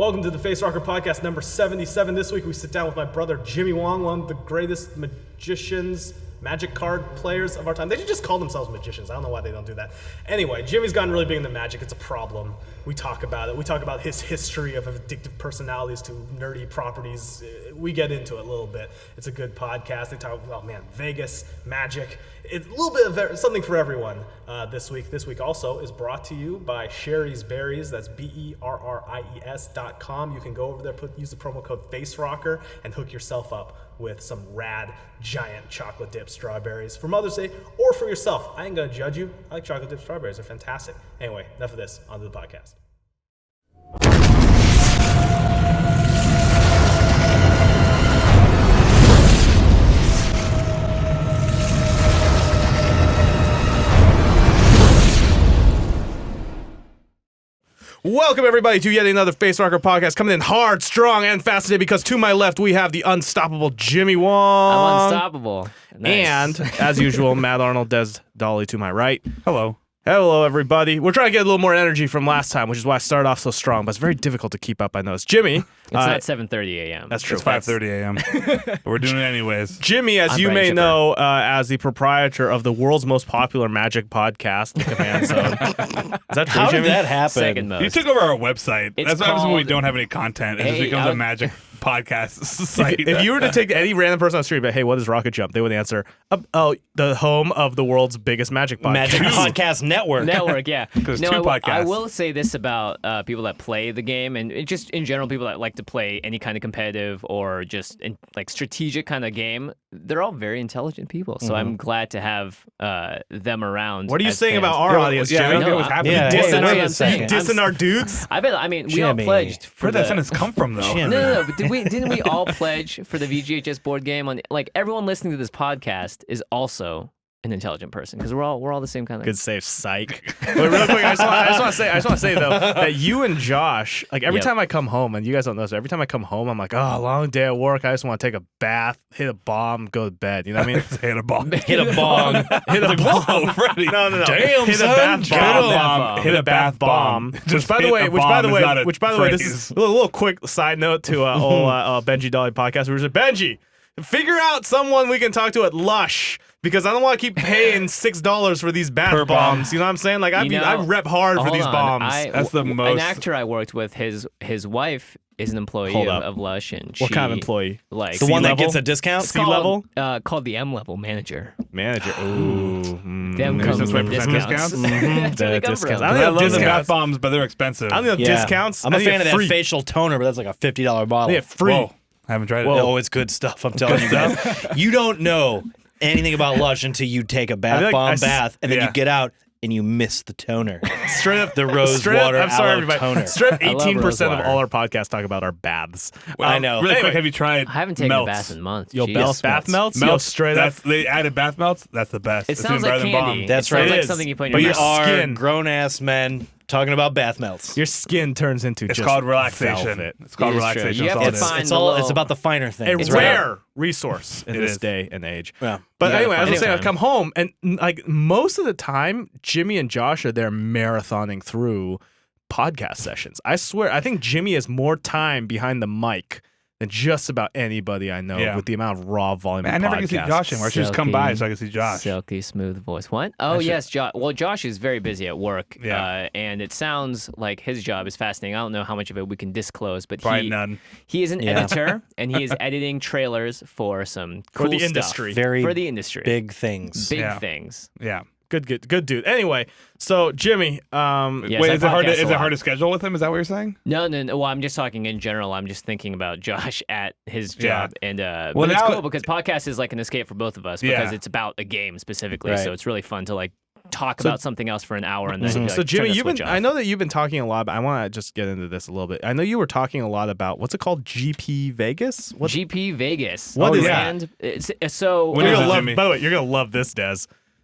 Welcome to the Facerocker Podcast number 77. This week we sit down with my brother Jimmy Wong, one of the greatest magicians, magic card players of our time. They should just call themselves magicians. I don't know why they don't do that. Anyway, Jimmy's gotten really big into magic. It's a problem. We talk about it. We talk about his history of addictive personalities to nerdy properties. We get into it a little bit. It's a good podcast. They talk about, Vegas, magic. It's a little bit of something for everyone this week. This week also is brought to you by Sherry's Berries. That's BERRIES.com. You can go over there, use the promo code FACEROCKER, and hook yourself up with some rad, giant chocolate dipped strawberries for Mother's Day or for yourself. I ain't gonna judge you. I like chocolate dipped strawberries. They're fantastic. Anyway, enough of this. On to the podcast. Welcome, everybody, to yet another Facerocker Podcast, coming in hard, strong, and fast today, because to my left, we have the unstoppable Jimmy Wong. I'm unstoppable. Nice. And, as usual, Matt Arnold, Des Dolly to my right. Hello. Hello, everybody. We're trying to get a little more energy from last time, which is why I started off so strong, but it's very difficult to keep up, I noticed. Jimmy. It's not 7:30 a.m. That's true. It's 5:30 a.m. But we're doing it anyways. Jimmy, as you may know, as the proprietor of the world's most popular magic podcast, The Command Zone. Is that true, How Jimmy? did that happen? Second most. You took over our website. It's That's what happens when we called- don't have any content. It just Hey, becomes a magic podcast site. If you were to take any random person on the street, but hey, what is RocketJump? They would answer, the home of the world's biggest magic podcast. Magic Podcast Network. Network, yeah. 'Cause No, two podcasts. I will say this about people that play the game, and just in general, people that like to play any kind of competitive or just like strategic kind of game. They're all very intelligent people, so I'm glad to have them around. What are you as saying fans. about our audience, Yeah, I Jimmy? don't get what's happening. Yeah, Dissing wait our- a second. dissing our dudes? I mean, we all Jimmy. pledged for Where'd that the. sentence come from, though? Jimmy. No, but didn't we all pledge for the VGHS board game? Like everyone listening to this podcast is also an intelligent person because we're all the same kind of. Good save, psych. But real quick, I just want to say though that you and Josh, like every Yep. time I come home, and you guys don't know this, every time I come home, I'm like, oh, long day at work. I just want to take a bath, hit a bomb, go to bed. You know what I mean? Hit a ball. Hit a bong. Hit a Whoa, bomb. Freddie. No. Damn, hit son. a bath Get bomb. him. Hit a bath bomb. Which by the way, this is a little quick side note to old Benji Dolly podcast. We were just Benji, figure out someone we can talk to at Lush. Because I don't want to keep paying $6 for these bath Per bomb. bombs. You know what I'm saying? Like I You know, rep hard for hold these on. bombs. That's the most- An actor I worked with, his wife is an employee Hold of, up. of Lush, and What she, kind of employee? Like The one that C-level? gets a discount? C level called the M level manager. manager. Ooh, Them There's comes just from 5% discounts. discounts? That's where they The come discounts. from. I I think love the discounts. bath bombs, but they're expensive. I don't need discounts. I'm a I need fan of that free. facial toner, but that's like a $50 bottle. Yeah, free. Whoa. I haven't tried it. Oh, it's good stuff. I'm telling you guys. You don't know anything about Lush until you take a bath feel like bomb I s- bath, and then yeah. you get out and you miss the toner. Straight up The rose straight up, water I'm sorry, aloe everybody. toner. Straight up I love 18% rose of water. all our podcasts talk about our baths. I know. Really Anyway. quick, have you tried I haven't taken melts? a bath in months. Yo, Jeez. bath melts? Yo, Melts. straight up. They added bath melts. That's the best. It It's sounds even like better than candy. bomb. That's It sounds right. like It is. something you put in We your your mouth. are skin. grown-ass men talking about bath melts. Your skin turns into It's just called relaxation. velvet. It's called It is true. relaxation. You That's have all to it is. find It's the all. little- It's about the finer things. A right. rare resource in It this is. day and age. Yeah. But You anyway, gotta as I was find saying, I time. come home and like most of the time, Jimmy and Josh are there marathoning through podcast sessions. I swear, I think Jimmy has more time behind the mic than just about anybody I know Yeah. with the amount of raw volume Man, I of never podcasts. can see Josh anymore. I should just come by so I can see Josh. Silky smooth voice. What? Oh yes, Josh. Well, Josh is very busy at work. Yeah. And it sounds like his job is fascinating. I don't know how much of it we can disclose, but Probably none. he is an Yeah. editor and he is editing trailers for some For cool the stuff. industry. Very For the industry. big things. Big Yeah. things. Yeah. Good dude. Anyway, so Jimmy, Yes, Wait, I is it hard to podcast a lot. hard to schedule with him? Is that what you're saying? No. Well, I'm just talking in general. I'm just thinking about Josh at his job, and Well, but it's now- cool because podcast is like an escape for both of us because Yeah. it's about a game specifically. Right. So it's really fun to like talk about something else for an hour and then be like, so Jimmy, turn the you've been. switch I off. know that you've been talking a lot, but I want to just get into this a little bit. I know you were talking a lot about what's it called, GP Vegas. What? GP Vegas. What is that? And it's so. What You're is gonna it, love. Jimmy? By the way, you're gonna love this, Des.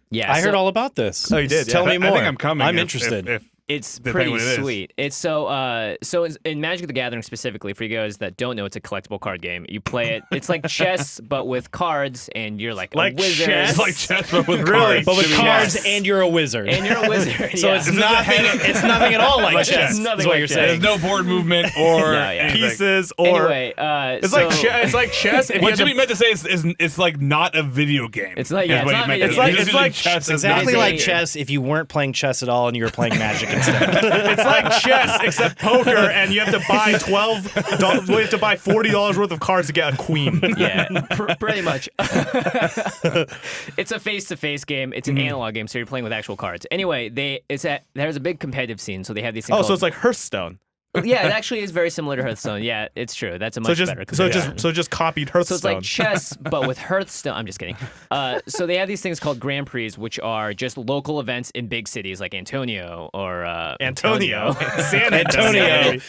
Yeah, I heard so- all about this. Oh, you did? Tell Yeah. me more. I think I'm coming. I'm if- interested. If It's Depending pretty what it is. sweet. It's so in Magic the Gathering specifically, for you guys that don't know, it's a collectible card game. You play it. It's like chess, but with cards, and you're like Like a wizard. chess? It's like chess, but with Really? cards. But with Jimmy. cards, Yes. and you're a wizard. And you're a wizard. So yeah. it's nothing at all like chess. It's nothing Is what like you're chess. saying. There's no board movement or No, yeah. anything. Pieces or Anyway, it's like it's like chess. If you What had Jimmy to, meant to say is it's like not a video game. It's like- is yeah, what it's he not meant a to video say. game. He's It's using like chess as Exactly It's not- a- like chess if you weren't playing chess at all and you were playing Magic instead. it's like chess except poker, and you have to buy you have to buy $40 worth of cards to get a queen. Yeah, pretty much. It's a face-to-face game. It's an analog game, so you're playing with actual cards. Anyway, there's a big competitive scene, so they have these things Oh, called, so it's like Hearthstone. yeah, it actually is very similar to Hearthstone. Yeah, it's true. That's a much better comparison. So just copied Hearthstone. So it's like chess, but with Hearthstone. I'm just kidding. So they have these things called Grand Prix, which are just local events in big cities like Antonio or Antonio. San Antonio.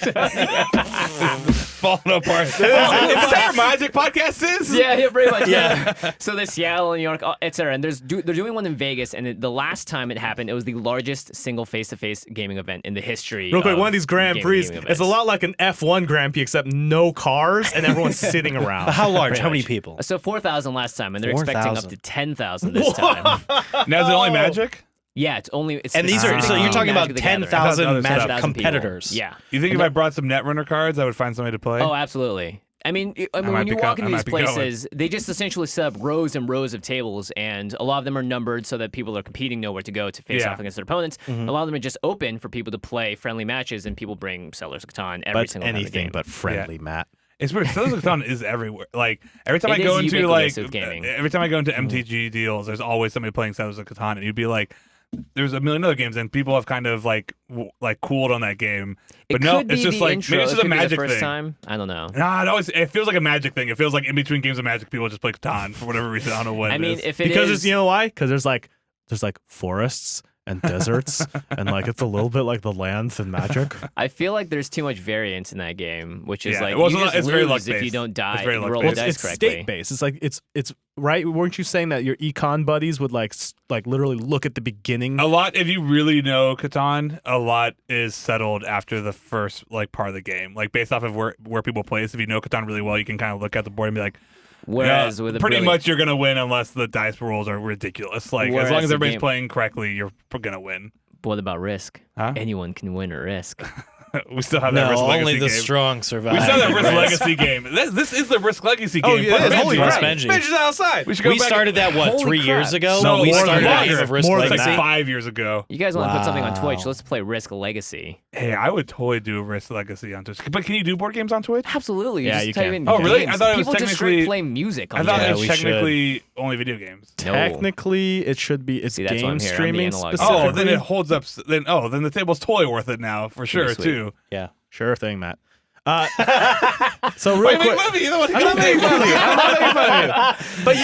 falling apart. Is that your Magic podcast is? Yeah, pretty much. Yeah. So there's Seattle, New York, etc. And they're doing one in Vegas, and the last time it happened, it was the largest single face-to-face gaming event in the history. Real quick, of one of these Grand gaming Prix, events. it's a lot like an F1 Grand Prix, except no cars and everyone's sitting around. How large? Pretty How many much. people? So 4,000 last time, and they're expecting up 4,000. to 10,000 this time. Now is it only Magic? Yeah, it's only. It's And these are so specifically you're talking about Magic the Gathering. 10,000 I thought Magic 10,000 people. competitors. Yeah. You think if I brought some Netrunner cards, I would find somebody to play? Oh, absolutely. I mean, might when you be walk go- into I these might be going. places, they just essentially set up rows and rows of tables, and a lot of them are numbered so that people are competing know where to go to face Yeah. off against their opponents. A lot of them are just open for people to play friendly matches, and people bring Settlers of Catan every But single time of the anything game. but friendly, Matt. It's weird. Settlers of Catan is everywhere. Like every time It I go is into like ubiquitous with gaming. every time I go into MTG deals, there's always somebody playing Settlers of Catan, and you'd be like, there's a million other games, and people have kind of like cooled on that game. But It no, could it's be just the like intro. maybe it's It just a could be the Magic first thing. time. I don't know. Nah, it feels like a Magic thing. It feels like in between games of Magic, people just play Catan for whatever reason. I don't know what. I it mean, is. if it because is, it's, you know why? Because there's like forests and deserts, and like it's a little bit like the lands in Magic. I feel like there's too much variance in that game, which is Yeah. like Well, you it's just very lose if you luck-based. don't It's die very and roll luck-based. the Well, dice it's correctly. state based. It's like it's right. Weren't you saying that your econ buddies would like literally look at the beginning? a lot, if you really know Catan, a lot is settled after the first like part of the game. Like based off of where people place. If you know Catan really well, you can kind of look at the board and be like, Whereas yeah, with a pretty brilliant- much you're gonna win unless the dice rolls are ridiculous. Like as Whereas long as the everybody's game- playing correctly, you're gonna win. What about Risk? Huh? Anyone can win a Risk. We still have that No, Risk only Legacy the game. strong survive. We still have that Risk Legacy game. This is the Risk Legacy game. Oh, yeah, it is. Fuck Holy Benji. crap! Benji. Benji's outside. We should go We back. started that Holy 3 crap. years ago. No, we more started than a game that. of Risk More It's than Legacy. like 5 years ago. You guys want to put something on Twitch? Wow. Let's play Risk Legacy. Hey, I would totally do Risk Legacy on Twitch. But can you do board games on Twitch? Absolutely. Yeah, just you type can. in Oh, really? games. I thought it was People just technically- straight play music on I thought Twitch. it was we should. technically only video games. No. Technically, it should be. It's See, that's why game I'm here. I'm the streaming analog guy. specifically. Oh, then it holds up. Then the table's totally worth it now for sure sweet. too. Yeah. Sure thing, Matt. So real Wait, quick, make fun of me. You're the one who I'm not made making fun of you. I'm not making fun of you. But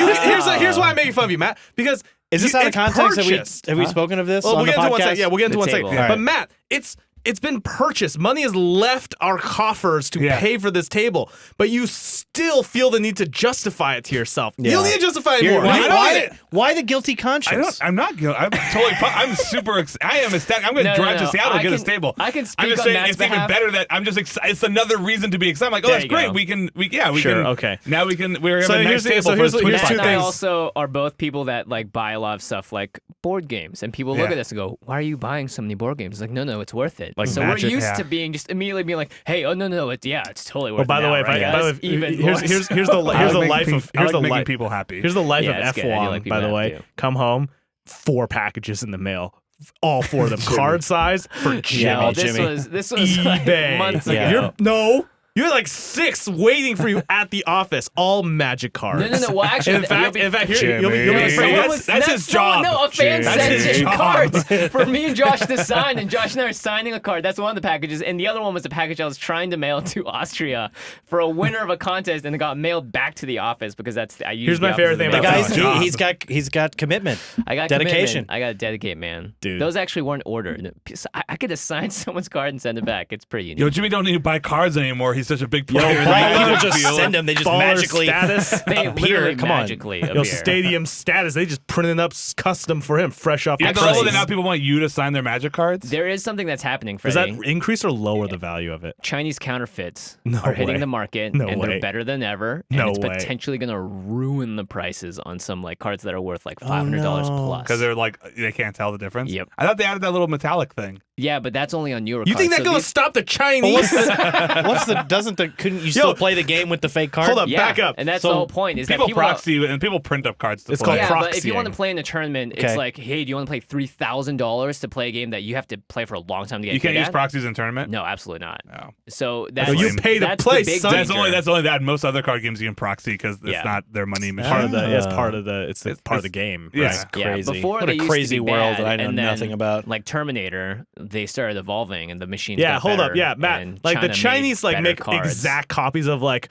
here's why I'm making fun of you, Matt. Because Is this you- out of it's context? purchased. Have we spoken of this Well, on we'll the get into one podcast? second. Yeah, we'll get into The one table. second. All But right. Matt, it's been purchased. Money has left our coffers to Yeah. pay for this table, but you still feel the need to justify it to yourself. You don't Yeah. need to justify it Here, more. I don't why, get it. why the guilty conscience? I'm not guilty. I'm totally. I'm super. I am ecstatic. I'm going to No, drive no, to Seattle to I get a can- table. I can I'm speak just on saying Matt's it's even behalf. better that I'm just excited. It's another reason to be excited. I'm like, oh, There that's you great. go. We can. We're Sure, can. okay. Now we can. We're So having a here's nice the- table so for here's the the- Twitch here's Matt two and I things. also are both people that like buy a lot of stuff like board games, and people look Yeah. at us and go, "Why are you buying so many board games?" It's like, no, it's worth it. Like so Magic, we're used yeah. to being just immediately being like, "Hey, oh no, it's totally worth Oh, it." by the now, way, right, by the guys? way, Even here's more. the I here's like the making life peop- of I here's the like making life people happy. Here's the life Yeah, of it's good. I do F1. like By people the way, happy, too. come home, 4 packages in the mail, all 4 of them card size for Jimmy. Yeah, all this Jimmy. was eBay. like months ago. Yeah. You had like 6 waiting for you at the office, all Magic cards. No. Well, actually, In fact, you'll be- here, you'll be Jimmy. afraid. Someone That's his job. No, a fan That's sent his in job. cards for me and Josh to sign, and Josh and I are signing a card. That's one of the packages, and the other one was the package I was trying to mail to Austria for a winner of a contest, and it got mailed back to the office because I used Here's the my office favorite as a thing the about mail that guy's job. he's got commitment. I got dedication. commitment. I got to dedicate, man. Dude. Those actually weren't ordered. I could assign someone's card and send it back. It's pretty unique. Yo, Jimmy don't need to buy cards anymore. He he's such a big Yo, player. People just send him. They just Baller magically status. They appear. literally Come on. magically appear. Yo, stadium status. They just printed up custom for him, fresh off the And press. also now people want you to sign their Magic cards. There is something that's happening, Does Freddie. that increase or lower the value of it? Chinese counterfeits No are hitting way. the market, No and way. they're better than ever. And No it's way. potentially going to ruin the prices on some like cards that are worth like $500 plus. Because they're like they can't tell the difference. Yep. I thought they added that little metallic thing. Yeah, but that's only on newer You cards. think that's So gonna these- stop the Chinese? couldn't you still play the game with the fake card? Hold up. Yeah, Back up. and that's So the whole point. Is People that people proxy and people print up cards to It's play. called Yeah, but if you want to proxying. play in a tournament, Okay. it's like, hey, do you want to play $3,000 to play a game that you have to play for a long time to get You can't good use at? proxies in a tournament. No, absolutely not. No. So that's No, you lame. pay to that's play, the big son. That's danger. only that. Most other card games you can proxy because it's Yeah. not their money machine. Part of the it's part of the it's part of the game. Yeah. Right? Crazy. Yeah, before What they a used crazy to be world bad, that I know and then, nothing about. Like Terminator, they started evolving, and the machines. Yeah, got hold up. better, Yeah, Matt. and Like the China made Chinese like better make cards. exact copies of like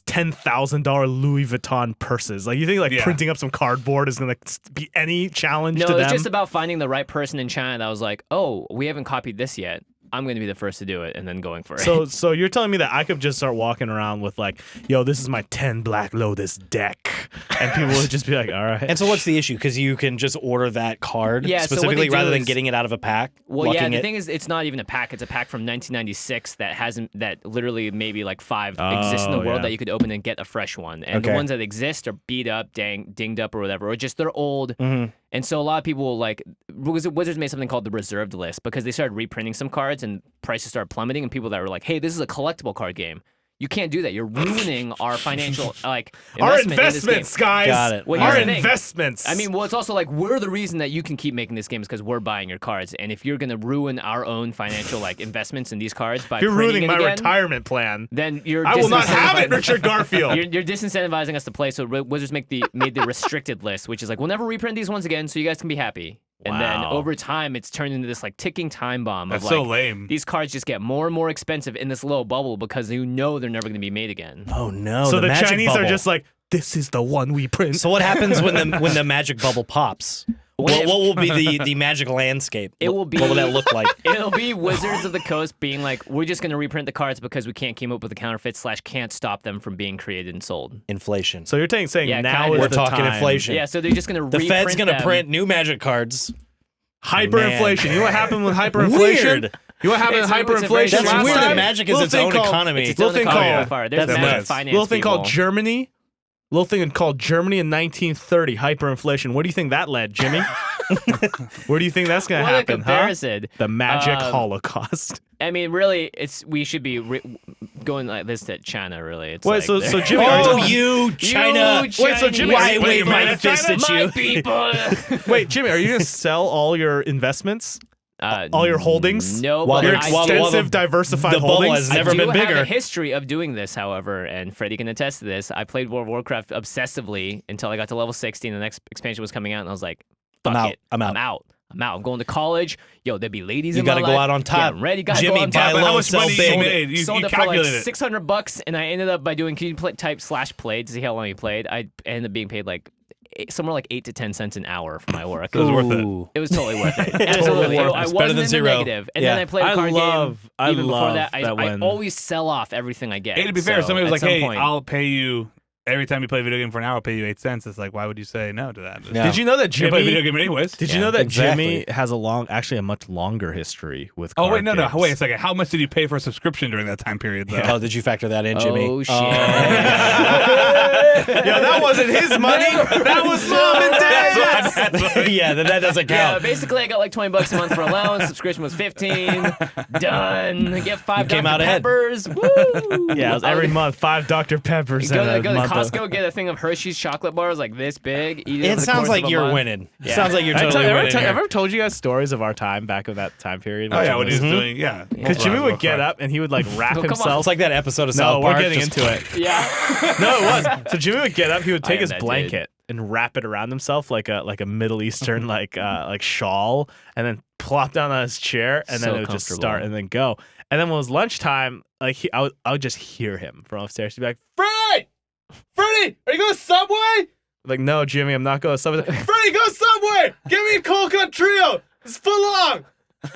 $10,000 Louis Vuitton purses. Like you think like Yeah. printing up some cardboard is gonna be any challenge No, to it's them? just about finding the right person in China that was like, oh, we haven't copied this yet. I'm going to be the first to do it, and then going for it. So you're telling me that I could just start walking around with like, yo, this is my 10 Black Lotus deck, and people would just be like, all right. And so what's the issue? Because you can just order that card Yeah, so what they specifically do rather than is- getting it out of a pack. Well, yeah, lucking the it. thing is, it's not even a pack. It's a pack from 1996 that literally maybe like 5 exist in the Oh, world yeah. that you could open and get a fresh one. And Okay. the ones that exist are beat up, dinged up, or whatever, or just they're old. Mm-hmm. And so a lot of people like Wizards made something called the reserved list because they started reprinting some cards and prices started plummeting. And people that were like, "Hey, this is a collectible card game. You can't do that. You're ruining our financial like our investment in this game." investments, guys. Got it. Well, Our here's the thing. investments. I mean, well, it's also like we're the reason that you can keep making this game is because we're buying your cards. And if you're gonna ruin our own financial like investments in these cards by you're printing ruining it my again, retirement plan. then you're I will not have it, disincentivizing- Richard Garfield. You're disincentivizing us to play. So Wizards made the restricted list, which is like we'll never reprint these ones again, so you guys can be happy. And then Wow. over time, it's turned into this like ticking time bomb That's of so like lame. these cards just get more and more expensive in this little bubble because you know they're never going to be made again. Oh no! so the magic Chinese bubble. are just like, this is the one we print. So what happens when the magic bubble pops? What will be the magic landscape? It will be- What will that look like? It'll be Wizards of the Coast being like, we're just going to reprint the cards because we can't keep up with the counterfeits / can't stop them from being created and sold. Inflation. So you're saying Yeah, now kinda. is We're the talking time. inflation. Yeah, so they're just going to The reprint Fed's gonna them. print new magic cards. Hyperinflation. You know what happened with hyperinflation? Weird. You know what happened with Hey, so it's hyperinflation? That's last weird that time? magic is Little its thing own called- economy. It's its Little own thing economy called- by far. There's That's magic nuts. finance Little thing called people. Germany. Little thing called Germany in 1930. Hyperinflation. Where do you think that led, Jimmy? Where do you think that's gonna What a happen? comparison. The magic Um, Holocaust. I mean, really, we should be going like this to China. Really, it's Wait, like so they're- Jimmy, are Oh, you you China! You Wait, so Jimmy, Why are you- wave my China? fist at my you? people. wait, Jimmy, are you gonna sell all your investments, all your holdings? No, While but Your they're- I while do- extensive, diversified the bubble holdings. has never I do been have bigger. a history of doing this, however, and Freddie can attest to this. I played World of Warcraft obsessively until I got to level 60, and the next expansion was coming out, and I was like, I'm fuck out. it. I'm out. I'm out. I'm going to college. Yo, there'd be ladies You in my gotta life. go out on top. Getting ready. Gotta Jimmy, go on buy top. But how low, much sell money big. you made? You Sold it for like calculated it. $600, and I ended up by doing. Can you type /played to see how long you played? I ended up being paid like somewhere like 8 to 10 cents an hour for my work. It was worth it. Ooh. It was totally worth it. Absolutely. worth it. I It's wasn't better than in the zero. negative. And Yeah. then I played a I card love- game. I Even before love that, that I when- always sell off everything I get. Hey, to be fair, So, somebody was at like, some "Hey, point- I'll pay you every time you play a video game for an hour. I'll pay you 8 cents." It's like, why would you say no to that? Yeah. Did you know that You play a video Jimmy? game anyways. Did you Yeah, know that exactly. Jimmy has actually a much longer history with? Oh card wait, no. games? Wait a second. How much did you pay for a subscription during that time period? Though? Oh, did you factor that in, Jimmy? Oh, shit. Yeah, that wasn't his money. That was mom and dad's. yeah, that doesn't Yeah, count. basically I got like $20 a month for allowance. Subscription was 15. Done. Get 5 came Dr. out ahead. Peppers. Woo! Yeah, it was every month 5 Dr Peppers. Go and to a month of- Costco, get a thing of Hershey's chocolate bars like this big. Eat it over It the sounds course like of a you're month. winning. Yeah. Sounds like you're Have totally winning. I here. ever told you guys stories of our time back of that time period? Oh yeah, when he was Mhm. doing yeah. Because Jimmy would get up and he would like wrap Oh, come on. himself. It's like that episode of No, South Park. we're getting just- into it. Yeah. No, it was. So Jimmy would get up. He would I take am his that dude. blanket and wrap it around himself like a Middle Eastern like shawl, and then plop down on his chair, and then So it would just comfortable. start and then go. And then when it was lunchtime, like I would just hear him from upstairs. He'd be like, Freddie, are you going to Subway? Like, no, Jimmy, I'm not going to Subway. Freddie, go Subway. Give me a cold cut trio. It's full long.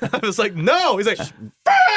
I was like, no. He's like, Freddie.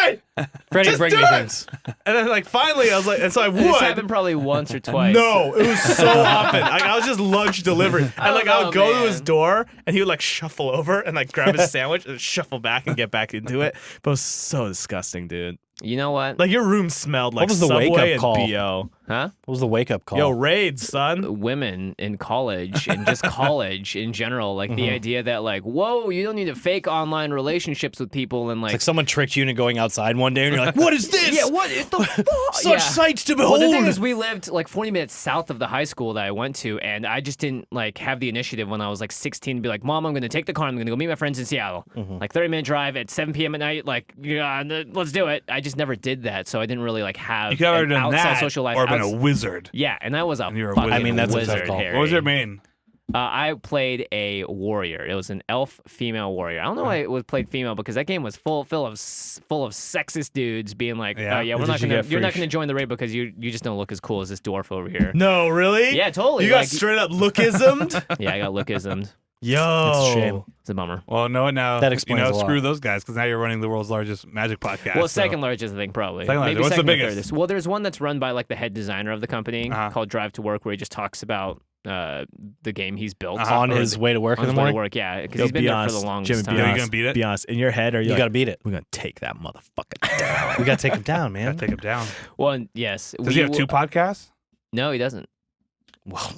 Fred! Freddie, Just bring do me it! things. And then like finally I was like, and so I This would. happened probably once or twice. No, it was so often. Like, I was just lunch delivery. And like I would go to his man. door and he would like shuffle over and like grab his sandwich and shuffle back and get back into it. But it was so disgusting, dude. You know what? Like your room smelled like What was the Subway wake-up and call? BO. Huh? What was the wake up call? Yo, raids, son. Women in college and just college in general, like the idea that like, whoa, you don't need to fake online relationships with people and It's like, like someone tricked you into going outside one day and you're like, what is this? yeah, what is the fuck? Such Yeah. sights to Well, behold. the thing is, we lived like 40 minutes south of the high school that I went to, and I just didn't like have the initiative when I was like 16 to be like, Mom, I'm going to take the car, I'm going to go meet my friends in Seattle. Like 30-minute drive at 7 p.m. at night, like, yeah, let's do it. I just never did that, so I didn't really like have You could have an done outside that social life. or been a wizard. Yeah, and I was a you're a fucking wizard. I mean, that's a tough wizard, call. Harry. What was your main? I played a warrior. It was an elf female warrior. I don't know why it was played female because that game was full of sexist dudes being like, Yeah. oh yeah, Did we're not you gonna get you're not free gonna join the raid because you just don't look as cool as this dwarf over here. No, really? Yeah, totally. You got like, straight up lookismed? yeah, I got lookismed. Yo. It's a shame. It's a bummer. Well, no, now That explains a lot. screw those guys because now you're running the world's largest Magic podcast. Well, so- second largest, I think, probably. Second largest. Maybe What's the second or biggest? third. Well, there's one that's run by like the head designer of the company Uh-huh. called Drive to Work, where he just talks about the game he's built On or his way to work on in the his way to morning. work. Yeah, because Yo, he's been be there honest, for the longest Jimmy, time. be Yeah, you honest, gonna beat it? Be honest. In your head, are you You like, got to beat it. we're going to take that motherfucker down. We got to take him down, man. Take him down. Well, yes. Does he have two podcasts? No, he doesn't.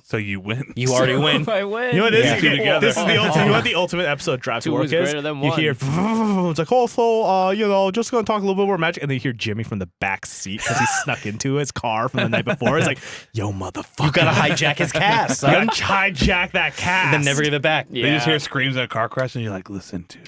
So you win. You already win. I win. You know what it is? Yeah. Two together. This is the ultimate. You know what the ultimate episode Drive to Two Work is is? greater than You one. hear it's like, oh, so just gonna talk a little bit more magic, and then you hear Jimmy from the back seat because he snuck into his car from the night before. It's like, yo, motherfucker, You got to hijack his cast, you son. gotta hijack that cast. And then never give it back. Yeah. They just hear screams at a car crash, and you're like, listen to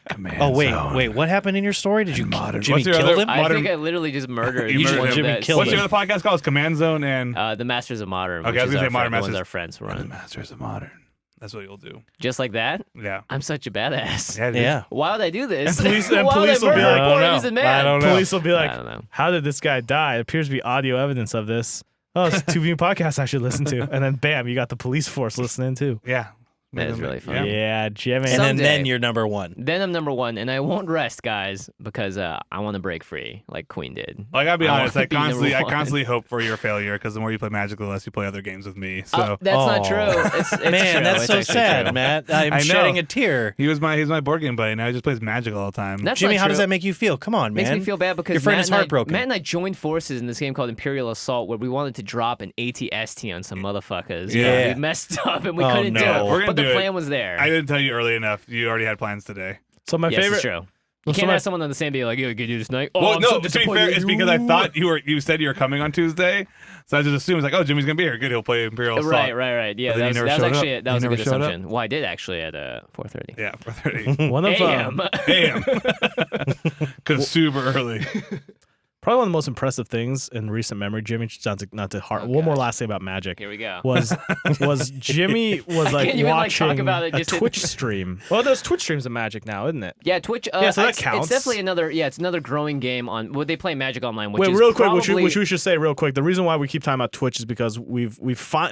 Command Oh, wait. Zone. What happened in your story? Did you Modern- Jimmy What's your kill other- him? I Modern- think I literally just murdered You each murdered one him. of Jimmy that. killed What's him. your other podcast called? It's Command Zone and The Masters of Modern. Okay, which I was is gonna our say Modern friend, the ones Masters. our friends the run. Masters of Modern. That's what you'll do. Just like that? Yeah. I'm such a badass. Yeah. dude. Yeah. Why would I do this? And police- and Why would police I will be murder like, a I poor don't know. innocent man? I don't know. Police will be like, I don't know. how did this guy die? It appears to be audio evidence of this. Oh, it's a 2 podcast I should listen to. And then bam, you got the police force listening too. Yeah. That is really funny. Yeah, Jimmy. And then Someday. you're number one. Then I'm number one, and I won't rest, guys, because I want to break free like Queen did. Well, I gotta be I honest. wanna I be number constantly one. hope for your failure because the more you play Magic, the less you play other games with me. So That's not Oh. true. It's Man, true. that's It's so actually sad, true. Matt. I'm I know. shedding a tear. he's my board game buddy. Now he just plays Magic all the time. That's Jimmy, not how does true. that make you feel? Come on, man. Makes me feel bad because your friend Matt is and I- heartbroken. Matt and I joined forces in this game called Imperial Assault, where we wanted to drop an ATST on some motherfuckers. Yeah. We messed up and we Oh, couldn't no. do We're it. gonna But the do it. plan was there. I didn't tell you early enough. You already had plans today. So my yes, favorite. it's true. You So can't my- have someone on the same be like, "Yo, could you do this night?" Oh, Well, I'm no. so To be fair, disappointed. it's because I thought you said you were coming on Tuesday, so I just assumed like, oh, Jimmy's gonna be here. Good, he'll play Imperial Assault. Right. Yeah, But then you that never was showed actually up? that You was a never good showed up? assumption. Well, I did actually at 4:30 Yeah, for 30 One of a.m. a.m. Because super early. probably one of the most impressive things in recent memory, Jimmy. Just not to heart. Oh, one more gosh. last thing about Magic. Here we go. Was Jimmy was like can't even, like, watching talk about it, a just- Twitch stream. Well, there's Twitch streams of Magic now, isn't it? Yeah, Twitch. Yeah, so that it's counts. definitely another. Yeah, it's another growing game on. Well, they play Magic Online, which Wait, is real quick, probably, which we should say real quick. The reason why we keep talking about Twitch is because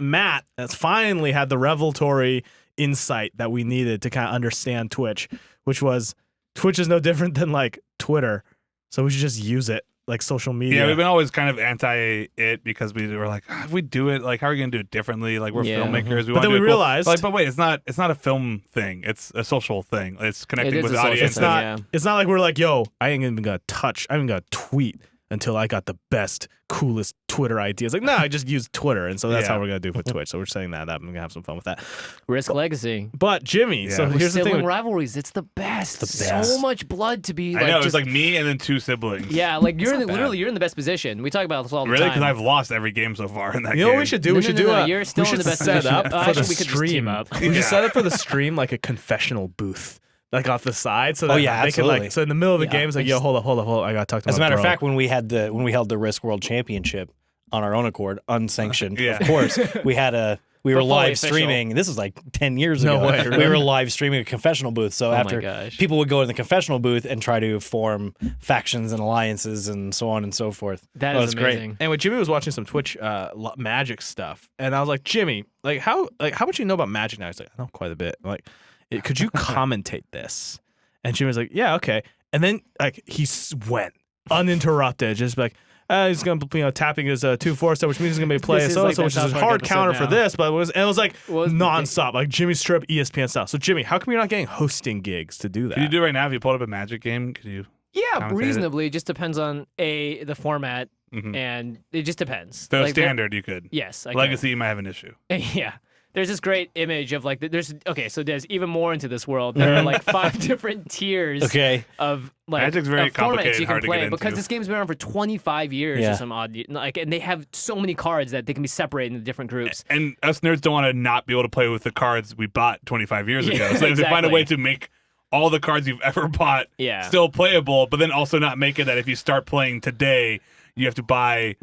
Matt has finally had the revelatory insight that we needed to kind of understand Twitch, which was Twitch is no different than like Twitter, so we should just use it like social media. Yeah, we've been always kind of anti it because we were like, if we do it, like, how are we gonna do it differently? Like, we're Yeah. filmmakers. We But wanna then do we it cool. realized- like, but wait, it's not a film thing. It's a social thing. It's connecting It is with a the social audience. It's thing, not. yeah. It's not like we're like, yo, I ain't even gonna touch. I ain't gonna tweet until I got the best, coolest Twitter ideas. Like, no, I just use Twitter, and so that's Yeah. how we're gonna do it for Twitch. So we're saying that. I'm gonna have some fun with that. Risk Legacy. But Jimmy, Yeah. so With here's the Sibling thing. rivalries. It's the best. the best. So much blood to be. I Like, know, just, it's like me and then two siblings. yeah, like you're not bad. literally you're in the best position. We talk about this all the Really? time. Because I've lost every game so far in that You game. know what we should do? No, we no, should no, do no, a. you're still we in should the best set position. up for Actually, the we could just team stream. up. We should Yeah. set up for the stream like a confessional booth, like off the side, so that Oh, yeah, they can absolutely. like. So in the middle of the Yeah, game, it's like, we yo, just- hold up, I gotta talk to As a my matter of bro. fact, when we held the Risk World Championship on our own accord, unsanctioned, Yeah. of course, we were fully live official. streaming. This was like 10 years No ago. way, We really? were live streaming a confessional booth. So Oh my after gosh. people would go in the confessional booth and try to form factions and alliances and so on and so forth. That Oh, is it's great. amazing. Anyway, Jimmy was watching some Twitch Magic stuff, and I was like, Jimmy, how much you know about Magic now? He's like, I know quite a bit. I'm like, could you commentate this? And Jimmy was like, yeah, okay. And then like he went uninterrupted, just like, he's gonna tapping his 2-4 which means he's gonna be playing so which is a hard counter for this, but it was like nonstop, like Jimmy Strip ESPN style. So Jimmy, how come you're not getting hosting gigs to do that? Could you do it right now if you pulled up a Magic game? Could you? Yeah, commentate reasonably. It just depends on the format, and it just depends. So like, standard, you could. Yes, I Legacy, you might have an issue. Yeah. There's this great image of like so there's even more into this world. There are like 5 different tiers of like Magic's very of formats complicated, you can hard to play get because into. this game's been around for 25 years or some odd like, and they have so many cards that they can be separated into different groups. And us nerds don't want to not be able to play with the cards we bought 25 years ago. Yeah, So if they find a exactly. way to make all the cards you've ever bought Yeah. still playable, but then also not make it that if you start playing today, you have to buy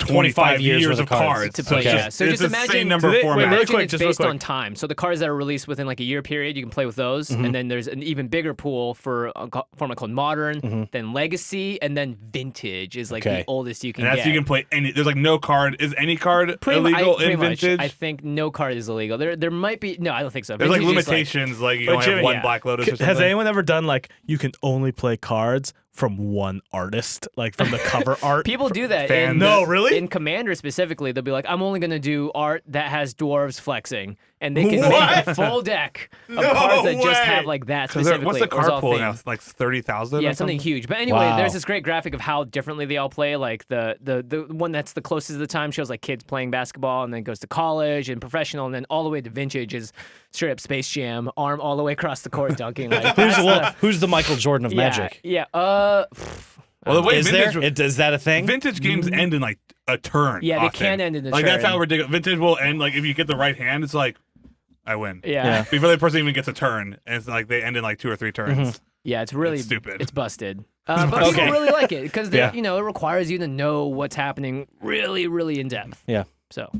25 years worth of of cards cards. To play, it's yeah. just, So it's just the imagine same number of wait, formats. really Imagine quick, it's just real based quick. on time. So the cards that are released within like a year period, you can play with those, and then there's an even bigger pool for a format called Modern, then Legacy, and then Vintage is like the oldest you can And get. that's you can play any. There's like no card. Is any card illegal pretty in much. Vintage? I think no card is illegal. There might be I don't think so. There's like Vintage is, limitations, like you But only have Jimmy, one yeah. Black Lotus or something. Has anyone ever done like you can only play cards from one artist, like from the cover art? People do that. fans. In, No, really? In Commander specifically, they'll be like, I'm only going to do art that has dwarves flexing. And they can What? make a full deck of No cards that just way. have like that 'Cause specifically. what's the It was card all pool themed. now? Like 30,000. Yeah, or something something? huge. But anyway, Wow. there's this great graphic of how differently they all play. Like the one that's the closest to the time shows like kids playing basketball, and then goes to college and professional, and then all the way to Vintage is straight up Space Jam, arm all the way across the court dunking. Like, Who's the Michael Jordan of Magic? Yeah. Well, the way Is Vintage, there? Is that a thing? Vintage games end in like a turn. Yeah, they often. can end in a Like that's turn. how ridiculous. Vintage will end like if you get the right hand, it's like I win. Yeah. Before the person even gets a turn, and it's like they end in like 2 or 3 turns. Yeah, it's really It's stupid. It's busted. But people Okay. really like it because Yeah. it requires you to know what's happening really, really in depth. Yeah. So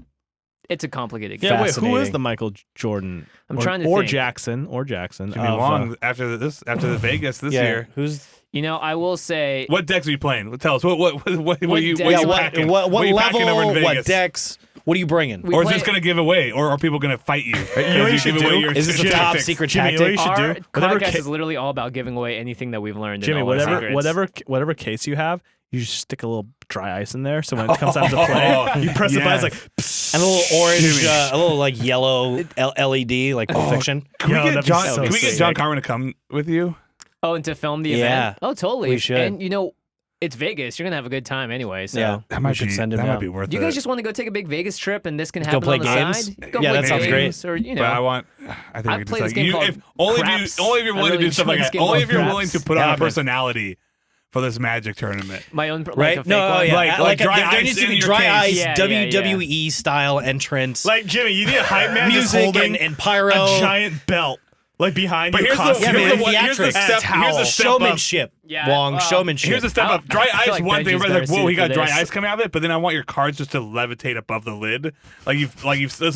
it's a complicated game. Yeah, wait, who is Fascinating. the Michael Jordan? I'm or, trying to or think. Jackson Jimmy of, Wong after the Vegas this Yeah. year. Who's I will say What decks are you playing? Tell us what you deck- what Yeah, you what- packing? what What are you packing over in level? What Vegas? decks? What are you bringing? We Or is play- this going to give away? Or are people going to fight you? You know what you should do? Is this a top tactics? secret Jimmy, you know what you tactic? should our do? Whatever podcast ca- is literally all about giving away anything that we've learned. Jimmy, in all our whatever secrets. whatever case you have, you just stick a little dry ice in there. So when it comes time to play, you press the button, it's like, psst. And a little orange, Jimmy. a little like yellow LED, like Pulp Fiction. Can we Yo, get that'd be John? so Can we get sick. John Carmen to come with you? Oh, and to film the Yeah. event? Oh, totally. We should. And it's Vegas. You're gonna have a good time anyway. So Yeah, That we should send him. That yeah. might be worth do you it. guys just want to go take a big Vegas trip and this can Go happen play on the games? side? Go Yeah, play that sounds great. games, or But I want. I think I've we played this just game like called if only Craps. if you're I willing really to do stuff enjoy like this that. game Only called if you're Craps. willing to put Yeah, on a man. personality for this Magic tournament. my own like Right? a fake No, one. yeah. Like dry there ice needs to in be your dry case. ice, Yeah, yeah, yeah. WWE style entrance, like Jimmy, you need a hype man just music holding and pyro. a giant belt like behind But you. here's the constantly. Yeah, man, here's the theatrics. step. Here's the step up. showmanship. Yeah, Wong, well, showmanship. Here's the step I- up. Dry I feel ice, like one thing, Benji's but better like, whoa, suited he got for dry this. ice coming out of it. But then I want your cards just to levitate above the lid, it's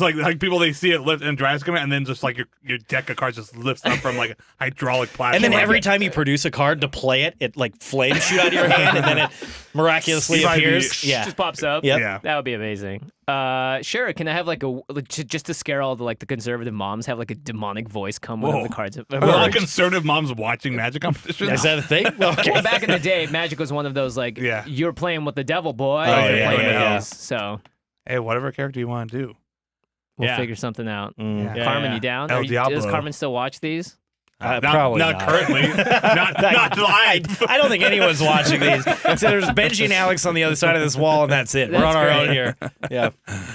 like people they see it lift and dry ice coming out, and then just like your deck of cards just lifts up from like a hydraulic platform. And then Like every it. time you produce a card to play it, it like flames shoot out of your hand, and then it miraculously You might be- appears. Yeah. just pops up. Yep. Yeah. That would be amazing. Sure. Can I have like just to scare all the conservative moms, have like a demonic voice come when Whoa. the cards have Are there a lot of emerged? conservative moms watching Magic competitions? Is that a thing? Okay. Well, back in the day, Magic was one of those like, Yeah. you're playing with the devil, boy. Oh, You're yeah, playing with yeah. this. So Hey, whatever character you want to do. we'll Yeah. figure something out. Mm. Yeah, Carmen, yeah. you down? El Does Diablo. Carmen still watch these? Probably not currently. not live. I don't think anyone's watching these. So there's Benji and Alex on the other side of this wall, and that's it. We're That's on our great. own here. Yeah.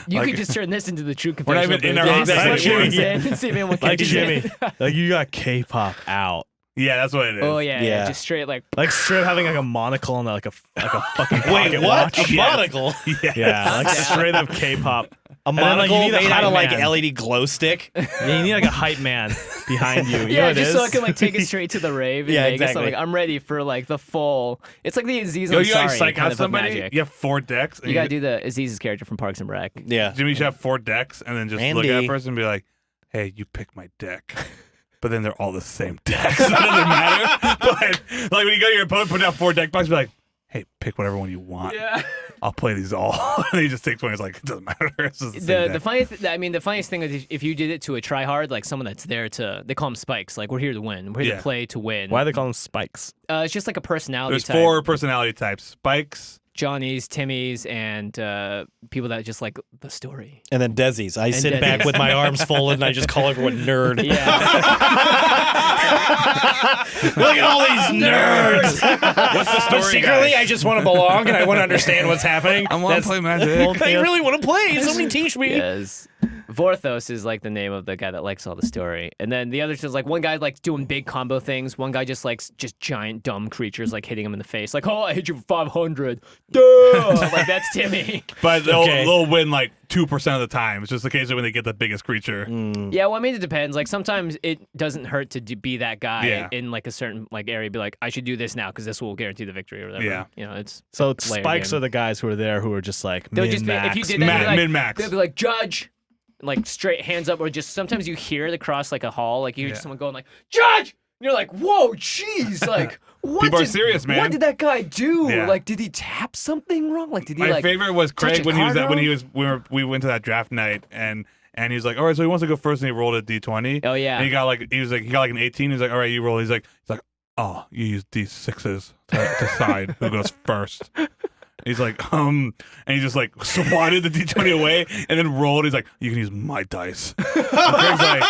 You Like- could just turn this into the true We're not confession. even in our office. Like Jimmy. see if anyone Like catches Jimmy, it. like you got K-pop out. Yeah, that's what it is. Oh yeah, Yeah. just straight like. Like straight having like a monocle and like a fucking Wait, pocket what? watch. A monocle? Yeah, like straight up K-pop. A then, like, you monocle need a made out of hype like man. LED glow stick? Yeah, you need like a hype man behind you. You know Yeah, what it just is? so I can like take it straight to the rave in Yeah, Vegas. exactly. I'm like, I'm ready for like the full. It's like the Aziz Yo, you like Ansari psych kind out of somebody? Magic. You have 4 decks. And You gotta do the Aziz's character from Parks and Rec. Yeah. Jimmy should have 4 decks and then just look at Randy. a person and be like, hey, you pick my deck. But then they're all the same decks. It doesn't matter. But like when you go to your opponent, put out 4 deck boxes, be like, hey, pick whatever one you want. Yeah. I'll play these all. And he just takes one. He's like, it doesn't matter. It's just the same The deck. the funniest thing is if you did it to a tryhard, like someone that's there to, they call them spikes. Like we're here to win. We're here Yeah. to play to win. Why do they call them spikes? It's just like a personality There's type. 4 personality types: Spikes. Johnny's, Timmy's, and people that just like the story. And then Desi's. I sit Desi's. back with my arms folded and I just call everyone nerd. Yeah. Look at all these nerds. What's the But story, secretly, guys? I just want to belong and I want to understand what's happening. I want to play Magic. I really want to play. Somebody teach me. Yes. Vorthos is like the name of the guy that likes all the story. And then the others is like one guy like doing big combo things. One guy just likes just giant dumb creatures like hitting him in the face. Like, oh, I hit you for 500. Duh! Like that's Timmy. But they'll, Okay. they'll win like 2% of the time. It's just occasionally when they get the biggest creature. Yeah, well, I mean, it depends. Like sometimes it doesn't hurt to be that guy Yeah. in like a certain like area. Be like, I should do this now because this will guarantee the victory or whatever. Yeah. You know, it's So layer spikes game. are the guys who are there who are just like They'll just be, min-max. if you did that, they'd be like, Min-max. they'll be like, judge, like straight hands up, or just sometimes you hear it across like a hall, like you hear Yeah. someone going like, judge, and you're like, whoa, jeez, like what? People are did- serious, man. What did that guy do? Yeah. Like, did he tap something wrong? Like, did he My like? favorite was touch Craig a when he was card at, when wrong? he was we went to that draft night and he was like, all right, so he wants to go first, and he rolled a d20. Oh yeah. And he got like an 18. He's like, all right, you roll. He's like, oh, you use d6s to decide who goes first. He's like, and he just like swatted the d20 away and then rolled. He's like, you can use my dice. And Craig's like,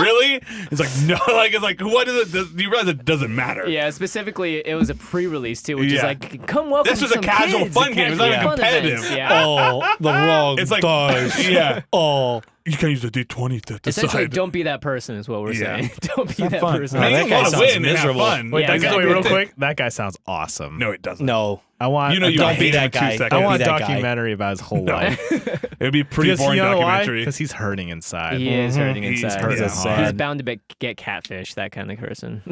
really? He's like, no. Like, it's like, what is it? You realize it doesn't matter. Yeah, specifically, it was a pre-release too, which is Yeah. like, come welcome. This was a some casual kids, fun game. It's not casual even fun competitive. events. Yeah. Oh, the wrong It's like, dice. yeah. Oh. You can use the d20 to Essentially, decide. don't be that person is what we're Yeah. saying. Don't be that fun. person. Oh, Make that them guy wanna sounds win and have miserable. fun. Wait, Yeah, that exactly. wait, real quick. That guy sounds awesome. No, it doesn't. No. I want. You know you Don't would be hate that him in 2 guy. seconds. I Don't want be a that guy. documentary about his whole No. life. It would be a pretty Because boring you know why? documentary. Because he's hurting inside. He is hurting He's inside. hurting That's hard. He's sad. bound to get catfish, that kind of person.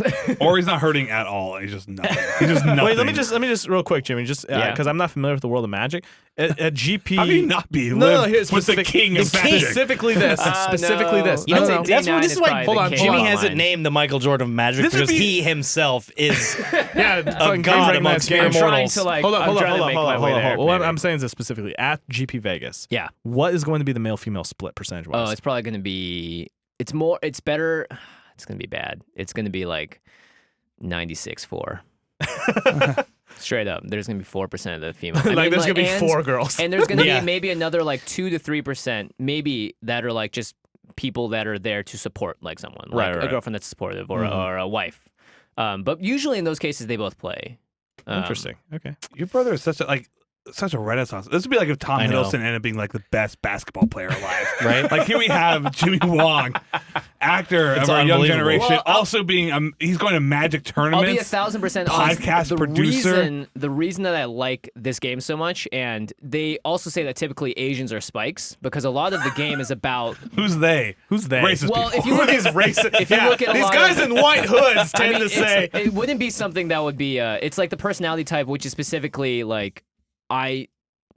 Or he's not hurting at all. He's just nothing. He's just nothing. Wait, let me just real quick, Jimmy, just Yeah. because I'm not familiar with the world of Magic. At GP, How can you not be? No, Liv here's was the specific- king of magic. specifically this, specifically no. this. You know, No, no, that's D9 what this is is why probably hold the on, king Jimmy of has it mine. named the Michael Jordan of Magic This would because be- he himself is yeah, fucking god recognize amongst game. mere I'm trying mortals. to like. Hold on, I'm hold on, trying hold to on, make hold my on, way hold on. there. What maybe. I'm saying is this specifically at GP Vegas. Yeah. What is going to be the male-female split percentage-wise? Oh, it's probably going to be. It's more. It's better. It's going to be bad. It's going to be like 96-4. Straight up, there's going to be 4% of the female. I like mean, there's gonna be and- 4 girls. And there's going to Yeah. be maybe another like 2 to 3%, maybe that are like just people that are there to support like someone, like Right. a girlfriend that's supportive or a wife. But usually in those cases, they both play. Interesting. Okay. Your brother is such a renaissance. This would be like if Tom I know. Hiddleston ended up being like the best basketball player alive. right. Like here we have Jimmy Wong, actor It's of our young unbelievable. generation, Well, also being he's going to Magic I'll be tournaments. 1,000% honest. podcast the producer. The reason that I like this game so much, and they also say that typically Asians are spikes because a lot of the game is about. Who's they? Who's they? Racist Well, people. if you look at Racist. if you look at a These lot guys of, in white hoods I tend mean, to say. it wouldn't be something that would be. It's like the personality type, which is specifically like I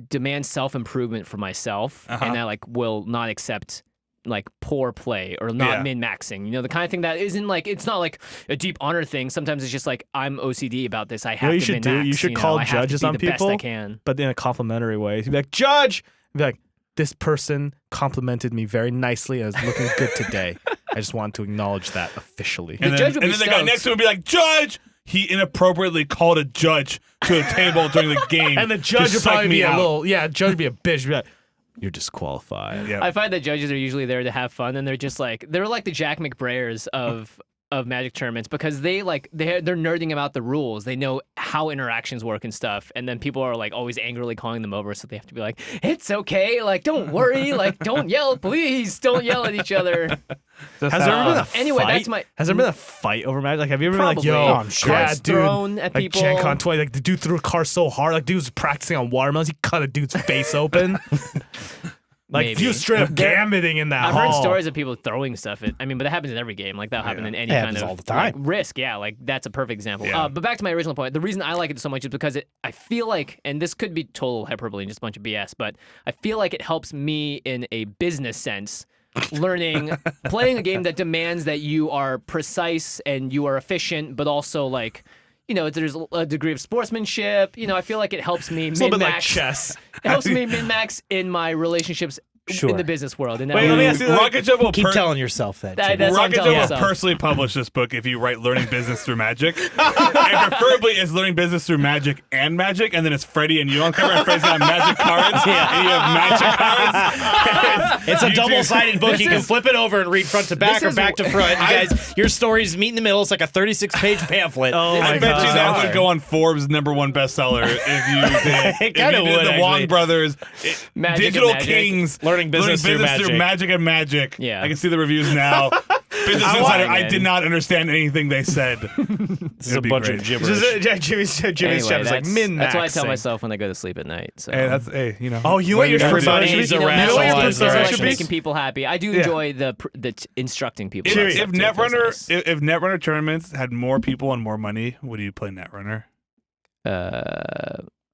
demand self-improvement for myself, and I like will not accept like poor play or not Yeah. min-maxing. You know, the kind of thing that isn't like it's not like a deep honor thing. Sometimes it's just like I'm OCD about this. I have what you to should do? min-max. You should you know? call I have to judges be on the best people. I can. But in a complimentary way. You'd be like, Judge! You'd be like, this person complimented me very nicely and is looking good today. I just want to acknowledge that officially. And The then, judge would and be then the guy stoked. next to him would be like, Judge! He inappropriately called a judge to a table during the game. And the to judge would psych probably me be a out. little, judge would be a bitch. Be like, you're disqualified. Yeah. I find that judges are usually there to have fun, and they're just like they're like the Jack McBrayers of Magic tournaments because they're nerding about the rules. They know how interactions work and stuff, and then people are like always angrily calling them over, so they have to be like, "It's okay, like don't worry, like don't yell, please, don't yell at each other." Just Has there have ever been fun. a Anyway, fight? that's my- Has there been a fight over Magic? Like, have you ever Probably. been like, yo, Oh, I'm sure. yeah, Cards dude, thrown at like people. Gen Con 20, like the dude threw a car so hard, like dude was practicing on watermelons, he cut a dude's face open. Like, Maybe. he was straight up gambiting in that I've hall. heard stories of people throwing stuff at. I mean, but that happens in every game. Like that'll happen in any It kind happens of all the time. like, risk. Yeah, like that's a perfect example. Yeah. But back to my original point. The reason I like it so much is because I feel like, and this could be total hyperbole and just a bunch of BS, but I feel like it helps me in a business sense. Playing a game that demands that you are precise and you are efficient, but also like there's a degree of sportsmanship. I feel like it helps me It's a little bit like min-max. chess. It helps me min-max in my relationships Sure. in the business world. And Wait, let me ask you. RocketJump will Keep telling yourself that. That- Jimmy. that's what I'm telling RocketJump will myself. personally publish this book if you write Learning Business Through Magic. And preferably it's Learning Business Through Magic, and then it's Freddie and you on cover, and Freddie's got magic cards, and you have magic cards. It's a You do- double-sided book. You can is- flip it over and read front to back This or is- back to front. You guys, your stories meet in the middle. It's like a 36-page pamphlet. Oh I my bet you God. that would go on Forbes' #1 bestseller if you did. It kinda if you did would, the actually. Wong brothers, Magic Digital and Magic. Kings, Learning business through Magic and Magic. Yeah. I can see the reviews now. Business I Insider. want- I did not understand anything they said. This is a bunch of gibberish. Jimmy's Anyway, chat is like min-max. that's what I tell myself when I go to sleep at night. So. Hey, that's you know. Oh, you know what what your you gotta persona do. should be? He's a You know what your rationalizer. persona I should like be? making people happy. I do Yeah. enjoy the instructing people. Jimmy, and stuff, If too. It feels Netrunner, nice. if Netrunner tournaments had more people and more money, would you play Netrunner,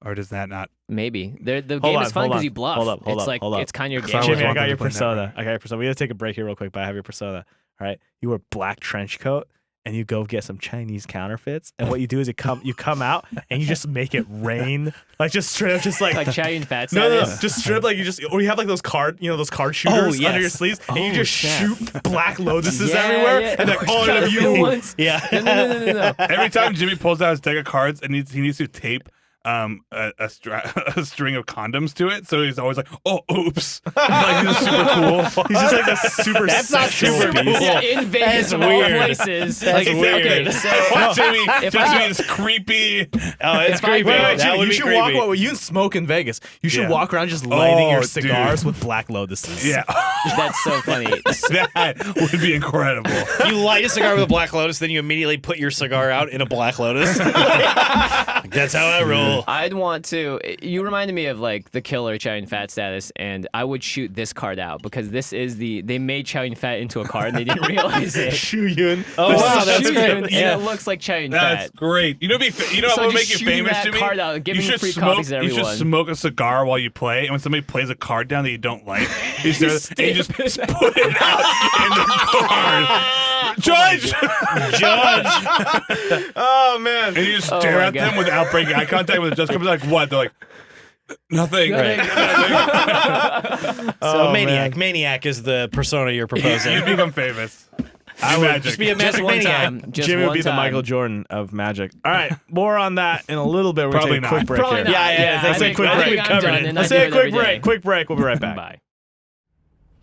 or does that not? Maybe the Hold game on, is fun hold because on. you bluff. Hold up, hold it's up, like hold up. it's kind of your 'Cause game. I always Jimmy, I wanted got to your play persona. Netrunner. I got your persona. We gotta take a break here real quick, but I have your persona. All right, you wear black trench coat and you go get some Chinese counterfeits. And what you do is you come out and you just make it rain, like just straight up, just like. like Italian fat No, status. just strip like or you have like those card shooters yes. under your sleeves, and you just snap. shoot black lotuses Yeah, everywhere, yeah. and they're all Got of the you. real ones. Yeah. No. Every time Jimmy pulls out his deck of cards and he needs to tape a string of condoms to it, so he's always like, "Oh, oops!" Like he's super cool. He's just like a super. That's not sexual super beast. cool. Yeah, in Vegas That's of all weird. places. That's weird. Okay, so Watch Jimmy, If just I- is creepy. Oh, it's If I- creepy. wait, Wait, That Jimmy, would you be should creepy. walk. You smoke in Vegas. You should Yeah. walk around just lighting your dude. cigars with black lotuses. Yeah, that's so funny. that would be incredible. You light a cigar with a black lotus, then you immediately put your cigar out in a black lotus. That's how I roll. I'd want to. You reminded me of like the killer Chow Yun Fat status, and I would shoot this card out because this is they made Chow Yun Fat into a card and they didn't realize it. Shu Yun. Oh, wow, that's Shoot great. him, and Yeah. it looks like Chow Yun That's Fat. great. You know, what So would just make you shooting famous, that Jimmy? card out, giving you should free smoke. copies to You should everyone. smoke a cigar while you play, and when somebody plays a card down that you don't like, you just put it out in the card. Judge. Oh man. And you just Oh stare my at them God. without breaking eye contact. When it just comes like, what? They're like, nothing. So Oh, Maniac is the persona you're proposing. You become famous. I Do would magic. just be a Just magic one maniac. time. Just Jimmy would one be the time. Michael Jordan of Magic. All right, more on that in a little bit. We're gonna Probably take a quick not. break Probably here. not. Yeah, let's take a quick I break. think I'm Covered done, it. and I Let's do take a it quick every day. break. Quick break. We'll be right back. Bye.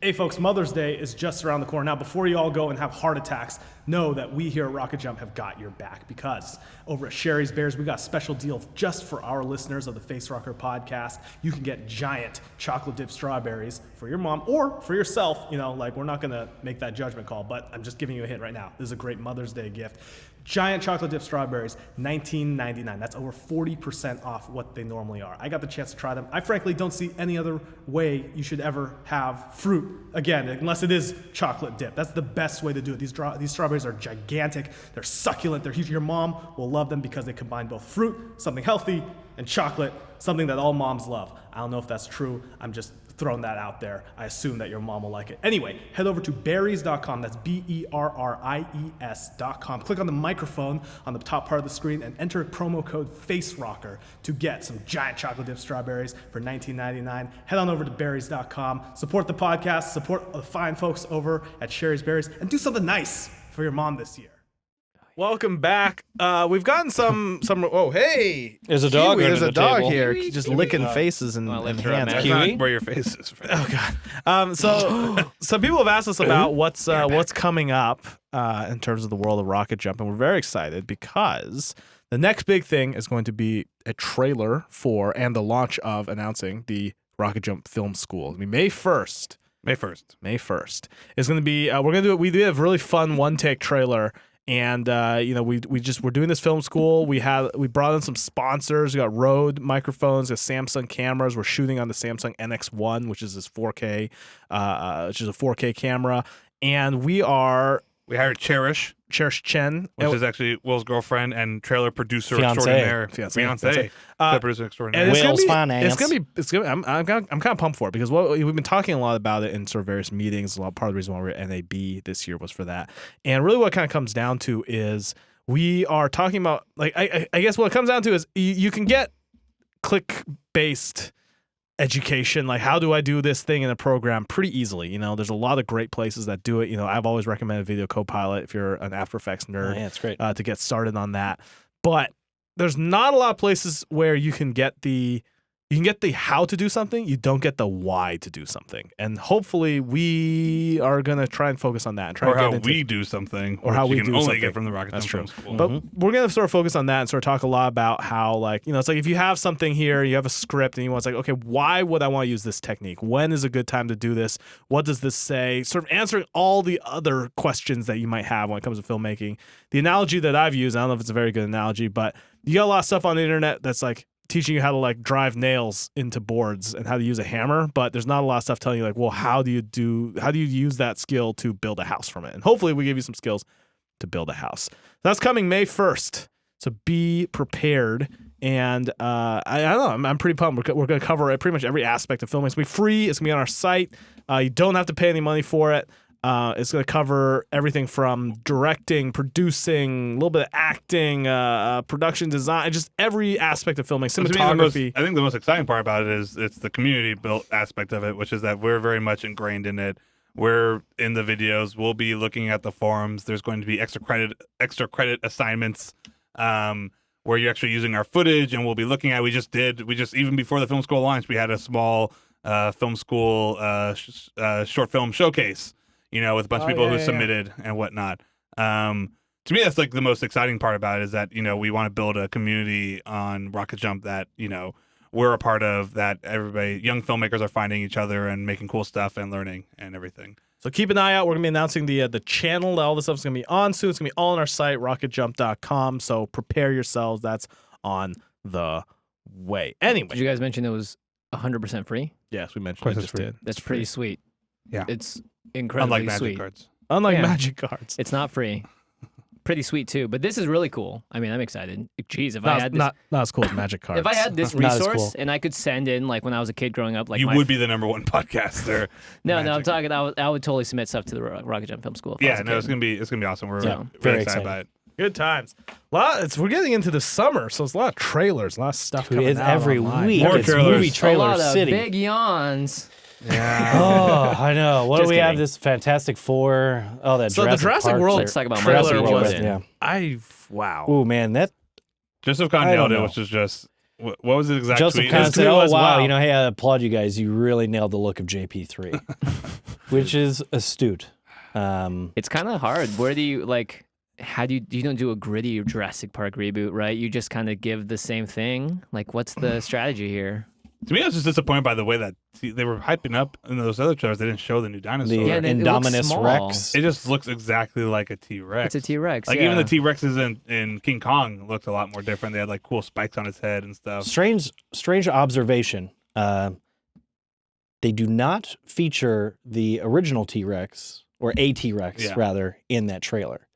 Hey folks, Mother's Day is just around the corner. Now, before you all go and have heart attacks, know that we here at RocketJump have got your back, because over at Sherry's Bears, we got a special deal just for our listeners of the Facerocker Podcast. You can get giant chocolate dipped strawberries for your mom or for yourself. You know, like, we're not gonna make that judgment call, but I'm just giving you a hint right now. This is a great Mother's Day gift. Giant chocolate dipped strawberries, $19.99. That's over 40% off what they normally are. I got the chance to try them. I frankly don't see any other way you should ever have fruit, again, unless it is chocolate dip. That's the best way to do it. These strawberries are gigantic. They're succulent. They're huge. Your mom will love them because they combine both fruit, something healthy, and chocolate, something that all moms love. I don't know if that's true. I'm just throwing that out there. I assume that your mom will like it. Anyway, head over to berries.com. That's BERRIES.com. Click on the microphone on the top part of the screen and enter promo code FACEROCKER to get some giant chocolate dipped strawberries for $19.99. Head on over to berries.com. Support the podcast, support the fine folks over at Sherry's Berries, and do something nice for your mom this year. Welcome back. We've gotten some. Oh, hey! There's a dog Kiwi, under there's a the dog table. here, just licking faces and, Wanna and lift her up, hands. man? That's not where your face is. Oh God. So some people have asked us about what's coming up in terms of the world of RocketJump, and we're very excited because the next big thing is going to be a trailer for and the launch of announcing the RocketJump Film School. I mean, May 1st. May 1st. Is going to be. We're going to do it. We do have a really fun one-take trailer. And we're doing this film school. We brought in some sponsors. We got Rode microphones, got Samsung cameras. We're shooting on the Samsung NX1, which is this 4K, which is a 4K camera. And we hired Cherish, Chen, which is actually Will's girlfriend and trailer producer Fiancé. extraordinaire. Fiancé. Trailer producer extraordinaire. and it's Will's gonna finance. be. I'm kind of pumped for it because we've been talking a lot about it in sort of various meetings. A lot part of the reason why we're at NAB this year was for that. And really, what it kind of comes down to is we are talking about, like, I guess what it comes down to is you can get click-based education, like how do I do this thing in a program, pretty easily. You know, there's a lot of great places that do it. You know, I've always recommended Video Copilot if you're an After Effects nerd. Yeah, it's great. To get started on that. But there's not a lot of places where you can get the how to do something, you don't get the why to do something. And hopefully we are going to try and focus on that. And try Or to get how into, we do something. or how which we you can do only something. get from the RocketJump That's true. Film School. But we're going to sort of focus on that and sort of talk a lot about how, like, you know, it's like if you have something here, you have a script and you want to, like, okay, why would I want to use this technique? When is a good time to do this? What does this say? Sort of answering all the other questions that you might have when it comes to filmmaking. The analogy that I've used, I don't know if it's a very good analogy, but you got a lot of stuff on the internet that's like teaching you how to like drive nails into boards and how to use a hammer, but there's not a lot of stuff telling you like, well, how do you use that skill to build a house from it? And hopefully we give you some skills to build a house. That's coming May 1st. So be prepared. And I don't know, I'm pretty pumped. We're going to cover pretty much every aspect of filming. It's going to be free. It's going to be on our site. You don't have to pay any money for it. It's going to cover everything from directing, producing, a little bit of acting, production design, just every aspect of filming, cinematography. I think the most exciting part about it is it's the community-built aspect of it, which is that we're very much ingrained in it. We're in the videos. We'll be looking at the forums. There's going to be extra credit assignments where you're actually using our footage, and we'll be looking at. We just even before the film school launched, we had a small film school short film showcase. You know, with a bunch of people who submitted and whatnot. To me, that's like the most exciting part about it is that, you know, we want to build a community on RocketJump that, you know, we're a part of, that everybody, young filmmakers are finding each other and making cool stuff and learning and everything. So keep an eye out. We're going to be announcing the channel that all this stuff is going to be on soon. It's going to be all on our site, rocketjump.com. So prepare yourselves. That's on the way. Anyway. Did you guys mention it was 100% free? Yes, we mentioned it. It's Just free. did. That's pretty sweet. Yeah. It's incredibly Unlike Magic sweet. Cards. Unlike Yeah. Magic Cards. It's not free. Pretty sweet too, but this is really cool. I mean, I'm excited. Jeez, if I had this, Not as cool as Magic Cards. if I had this Not as resource cool. and I could send in, like when I was a kid growing up, like You my would be the number one podcaster. no, I'm Magic. talking. I would totally submit stuff to the RocketJump Film School. If I was Yeah, a no, kid. it's gonna be awesome. We're Yeah, really very excited excited. about it. Good times. We're getting into the summer, so it's a lot of trailers, a lot of stuff Dude, coming it's out every online. week. More It's trailers. movie a trailer lot of city. big yawns. Oh, I know. What Just do we have? kidding. This Fantastic Four. Oh, that So the Jurassic Park World Let's talk about trailer Jurassic World. was, Yeah. wow. Oh man, that Joseph Kahn I don't nailed it, know. which is just what was the exact Joseph tweet? Kahn His said, tweet "Oh was, wow, wow. you know, hey, I applaud you guys. You really nailed the look of JP3," which is astute. It's kind of hard. Where do you like? How do you don't do a gritty Jurassic Park reboot, right? You just kind of give the same thing. Like, what's the strategy here? To me, I was just disappointed by the way that they were hyping up in those other trailers. They didn't show the new dinosaur. The Yeah, and it looks Indominus small. Rex. It just looks exactly like a T-Rex. It's a T-Rex. Like yeah. even the T-Rexes in King Kong looked a lot more different. They had like cool spikes on its head and stuff. Strange observation. They do not feature the original T-Rex or a T-Rex Yeah. rather in that trailer.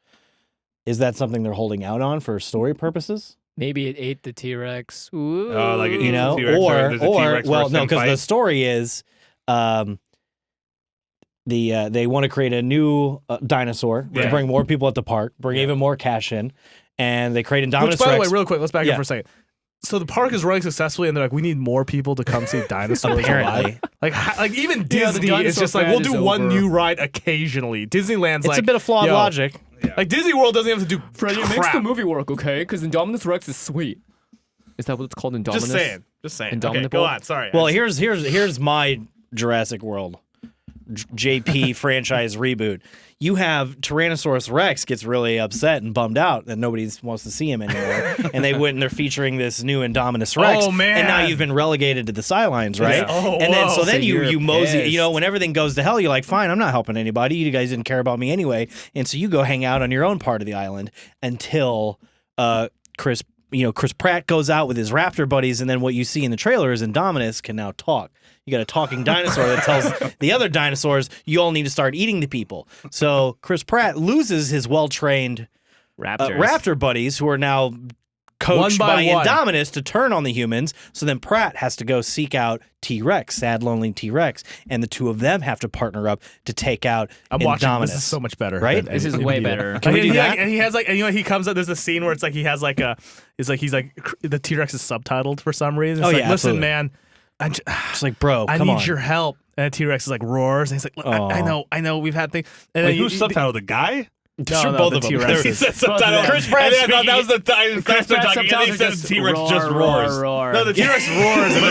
Is that something they're holding out on for story purposes? Maybe it ate the T-Rex. Ooh. Oh, like it You eats know, the T-Rex, or there's a T-Rex well, versus no, them because the fight. story is, they want to create a new dinosaur to Yeah. bring more people at the park, bring even more cash in, and they create Indominus Which, by the way, Rex. real quick, let's back Yeah. up for a second. So the park is running successfully, and they're like, we need more people to come see dinosaurs Apparently. alive. Like even Yeah, the Disney is dinosaur just like, fad we'll is do one over. new ride occasionally. Disneyland's It's like a bit of flawed yo, logic. Like Disney World doesn't have to do Freddie, it crap. makes the movie work, okay? Because Indominus Rex is sweet. Is that what it's called, Indominus? Just saying. Okay, Indomitable? go on. Sorry. Well, here's my Jurassic World JP franchise reboot. You have Tyrannosaurus Rex gets really upset and bummed out that nobody wants to see him anymore, and they're featuring this new Indominus Rex. Oh, man. And now you've been relegated to the sidelines, right? Yeah. Oh, and then whoa. then So you you're mosey. pissed. You know, when everything goes to hell, you're like, fine, I'm not helping anybody. You guys didn't care about me anyway, and so you go hang out on your own part of the island until Chris Pratt goes out with his raptor buddies, and then what you see in the trailer is Indominus can now talk. You got a talking dinosaur that tells the other dinosaurs, you all need to start eating the people. So Chris Pratt loses his well-trained Raptors. raptor buddies who are now coached One by one. Indominus to turn on the humans. So then Pratt has to go seek out T-Rex, sad, lonely T-Rex, and the two of them have to partner up to take out I'm Indominus. watching. This is so much better. Right? than This is any way video. better. Can we do that? And he has like, and you know, he comes up. There's a scene where it's like he has like a, it's like he's like the T-Rex is subtitled for some reason. It's Oh, like, yeah, listen, absolutely. man, It's like, bro, I come need on. your help. And the T-Rex is like roars, and he's like, look, I know, we've had things. And Wait, then who's subtitled? The guy? Sure, no, both the of them. T-Rex He is- said subtitle. Chris Pratt I thought that was the time. Chris Pratt Pratt's talking, and then he subtitles said are T-Rex roar, just roars. roar. No, the T-Rex roars, and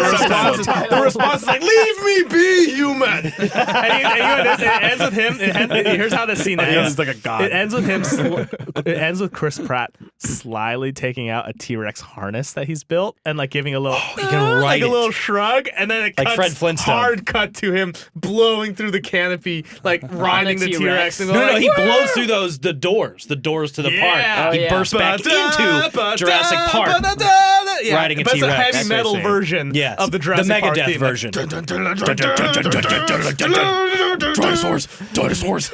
the response is like, "Leave me be, human." and it ends with him. Here's how the scene He ends. was like a god. It ends with him. It ends with Chris Pratt slyly taking out a T-Rex harness that he's built and like giving a little, he can like ride a it. little shrug, and then it Like cuts Fred Flintstone. hard cut to him blowing through the canopy, like riding the T-Rex. T-Rex. And No, like, he blows through the doors to the Yeah. park. Oh, He yeah. bursts back into Jurassic Park. Yeah, riding a but it's a T-Rex. heavy That's metal insane. version Yes. of the Jurassic Park Megadeth theme. version. Dinosaurs. Dinosaurs.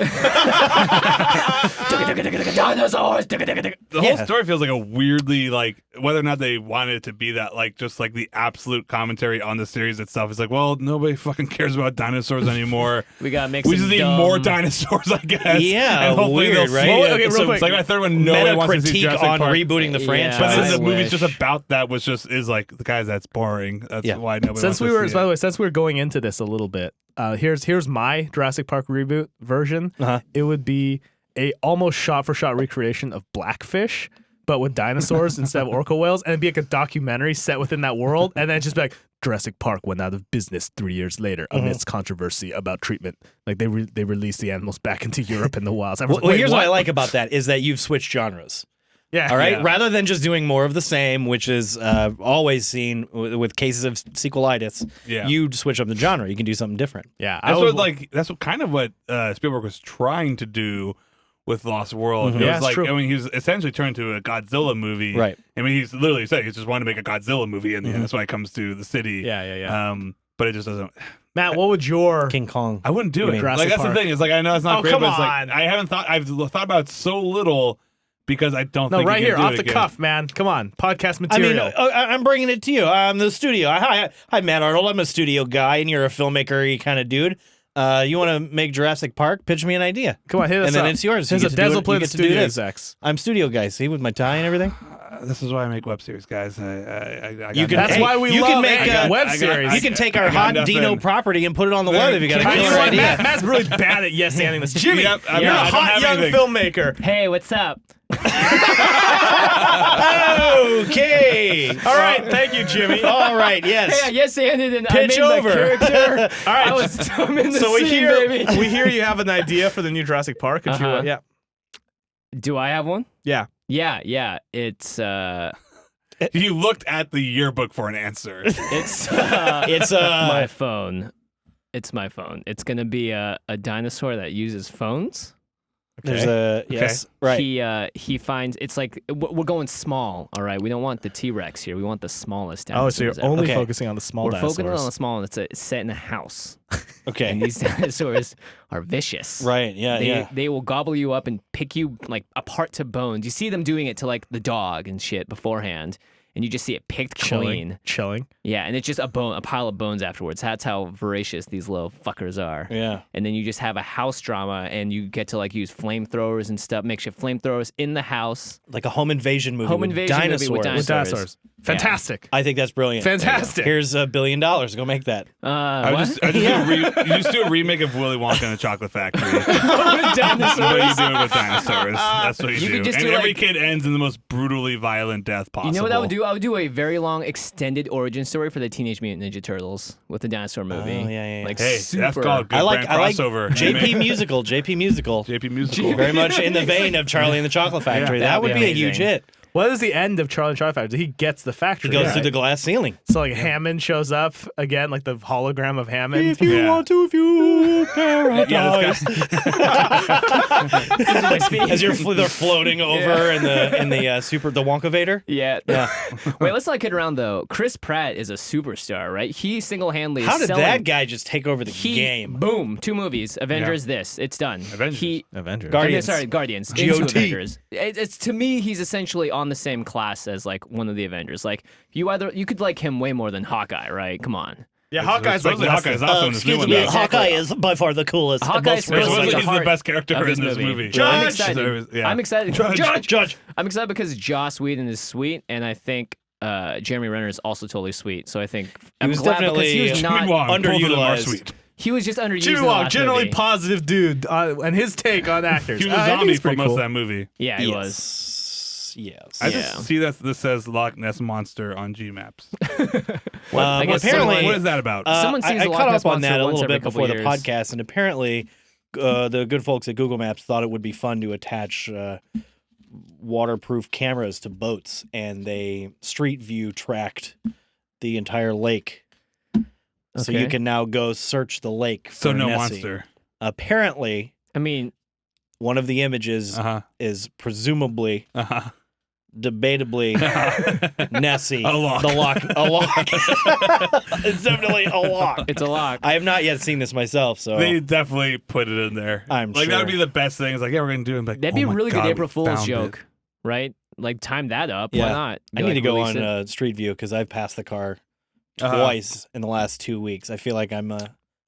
The whole Yeah. story feels like a weirdly like whether or not they wanted it to be that like just like the absolute commentary on the series itself is like, well, nobody fucking cares about dinosaurs anymore. We gotta make We some just need dumb... more dinosaurs, I guess. Yeah, and hopefully weird, they'll right? see Well, it. okay, real So quick. it's like my third one, nobody wants to see Metacritique Jurassic on Park. rebooting the Yeah. franchise. But I since the movie's wish. just about that, was just is like the guys that's boring. That's Yeah. why nobody Since wants to see by it. the way, since we were going into this a little bit, here's my Jurassic Park reboot version. Uh-huh. It would be a almost shot-for-shot recreation of Blackfish, but with dinosaurs instead of orca whales, and it'd be like a documentary set within that world, and then just be like Jurassic Park went out of business 3 years later amidst controversy about treatment. Like they released the animals back into Europe in the wilds. I was Well, like, wait, here's what I what? like about that is that you've switched genres. Yeah, All right, yeah. rather than just doing more of the same, which is always seen with cases of sequelitis. Yeah. You switch up the genre. You can do something different. Yeah, That's what kind of what Spielberg was trying to do with Lost World. It Yeah, was it's like true. I mean, he was essentially turned to a Godzilla movie. Right. I mean, he's literally said he just wanted to make a Godzilla movie, and that's why it comes to the city. Yeah. But it just doesn't. Matt, what would your King Kong. I wouldn't do You it. mean Like Jurassic that's Park? the thing. Is like I know it's not Oh, great, come but it's on. like I haven't thought. I've thought about it so little because I don't. no think right you here can do off it the again. cuff, man? Come on, podcast I mean, material. I'm bringing it to you. I'm the studio. Hi, Matt Arnold. I'm a studio guy, and you're a filmmaker kind of dude. You want to make Jurassic Park? Pitch me an idea. Come on, hit us and then up. it's yours. Here's You a get to do Dazzle it. play You the get to do studios, this. X. I'm studio guy. See, with my tie and everything. This is why I make web series, guys. I got You can- That's hey, why we you love can make a web I got- series. You can take our I got hot nothing. Dino property and put it on the web if you got a Can I killer do what, idea. Matt's really bad at yes anding this. Jimmy, Yep, I'm you're not- a I don't hot have young anything. filmmaker. Hey, what's up? Okay. All right, thank you, Jimmy. All right. Yes. Hey, yes, handed and Pitch I made over. my character. All right, I was dumb in the so we scene, hear baby. we hear you have an idea for the new Jurassic Park. Could you, Uh-huh. yeah, Do I have one? yeah. Yeah. It's You looked at the yearbook for an answer. it's It's my phone. It's my phone. It's gonna be a dinosaur that uses phones. There's a yes. Right. He finds it's like we're going small. All right, we don't want the T-Rex here. We want the smallest Oh, dinosaurs. so you're ever. only Okay. focusing on the small We're dinosaurs. focusing on the small, and it's set in a house. Okay. And these dinosaurs are vicious. Right. Yeah. They, they will gobble you up and pick you like apart to bones. You see them doing it to like the dog and shit beforehand, and you just see it picked clean. Chilling. Yeah, and it's just a pile of bones afterwards. That's how voracious these little fuckers are. Yeah. And then you just have a house drama, and you get to like use flamethrowers and stuff, makeshift flamethrowers in the house. Like a home invasion movie. Home with invasion movie dinosaurs. with With Dinosaurs. dinosaurs. Fantastic. I think that's brilliant. Fantastic. Here's $1 billion. Go make that. I What? just do you just do a remake of Willy Wonka and the Chocolate Factory. With That's dinosaurs. what you do with dinosaurs. That's what you, You do. could just And do, every like- kid ends in the most brutally violent death possible. You know what I would do? I would do a very long extended origin story for the Teenage Mutant Ninja Turtles with the dinosaur movie. Oh, yeah. Like Hey, super. that's called good I like brand crossover. JP Musical. JP Musical. JP Musical. Very much in the vein of Charlie and the Chocolate Factory. Yeah, that would that'd be be a huge amazing. hit. What is the end of Charlie and Chocolate Factory? He gets the factory. He goes right? through the glass ceiling. So like Hammond shows up again, like the hologram of Hammond. If you Yeah. want to view paradise. Yeah, this guy. As they're floating over in the super the Wonkavator. Yeah. Wait, let's not kid around though. Chris Pratt is a superstar, right? He single-handedly is How did selling- that guy just take over the game? Boom, 2 movies. Avengers, this. It's done. Avengers. He Avengers. Guardians. Guardians. GOT. Into Avengers. It's to me, he's essentially on on the same class as like one of the Avengers. Like you could like him way more than Hawkeye, right? Come on. Yeah, Hawkeye's like Supposedly Hawkeye's awesome in this new Excuse one. me, though. Exactly. Hawkeye is by far the coolest. and Hawkeye's most supposed to realistic. be Supposedly the he's the heart best character of in this this movie. movie. Well, I'm Judge! excited. Yeah. I'm excited. Judge. I'm excited because Joss Whedon is sweet, and I think Jeremy Renner is also totally sweet. So I think I'm was glad because definitely he was Jimmy not. Wong, both of them are underutilized. sweet. He was just underused. Jimmy in the Wong, last generally movie. positive dude, and his take on actors. He was a I think zombie he's for pretty most cool. of that movie. Yeah, he was. Yes. I Yeah. just see that this says Loch Ness Monster on G Maps. I guess apparently, What is that about? Someone sees I the Loch caught Ness up on Monster that a once little every bit couple before the years. podcast, and apparently, the good folks at Google Maps thought it would be fun to attach waterproof cameras to boats, and they Street View tracked the entire lake. So you Okay. can now go search the lake for so no Nessie. monster. Apparently, I mean, one of the images is presumably, debatably, Nessie. A loch. The lock. A lock. It's definitely a lock. it's a lock. I have not yet seen this myself, so They definitely put it in there. I'm like that would sure. be the best thing. It's like, yeah, we're gonna do it. And be like, That'd be oh a my really God, good we April Fool's found joke, it. right? Like time that up. Yeah. Why not? I need to go release on it. Street View because I've passed the car Uh-huh. twice in the last 2 weeks. I feel like I'm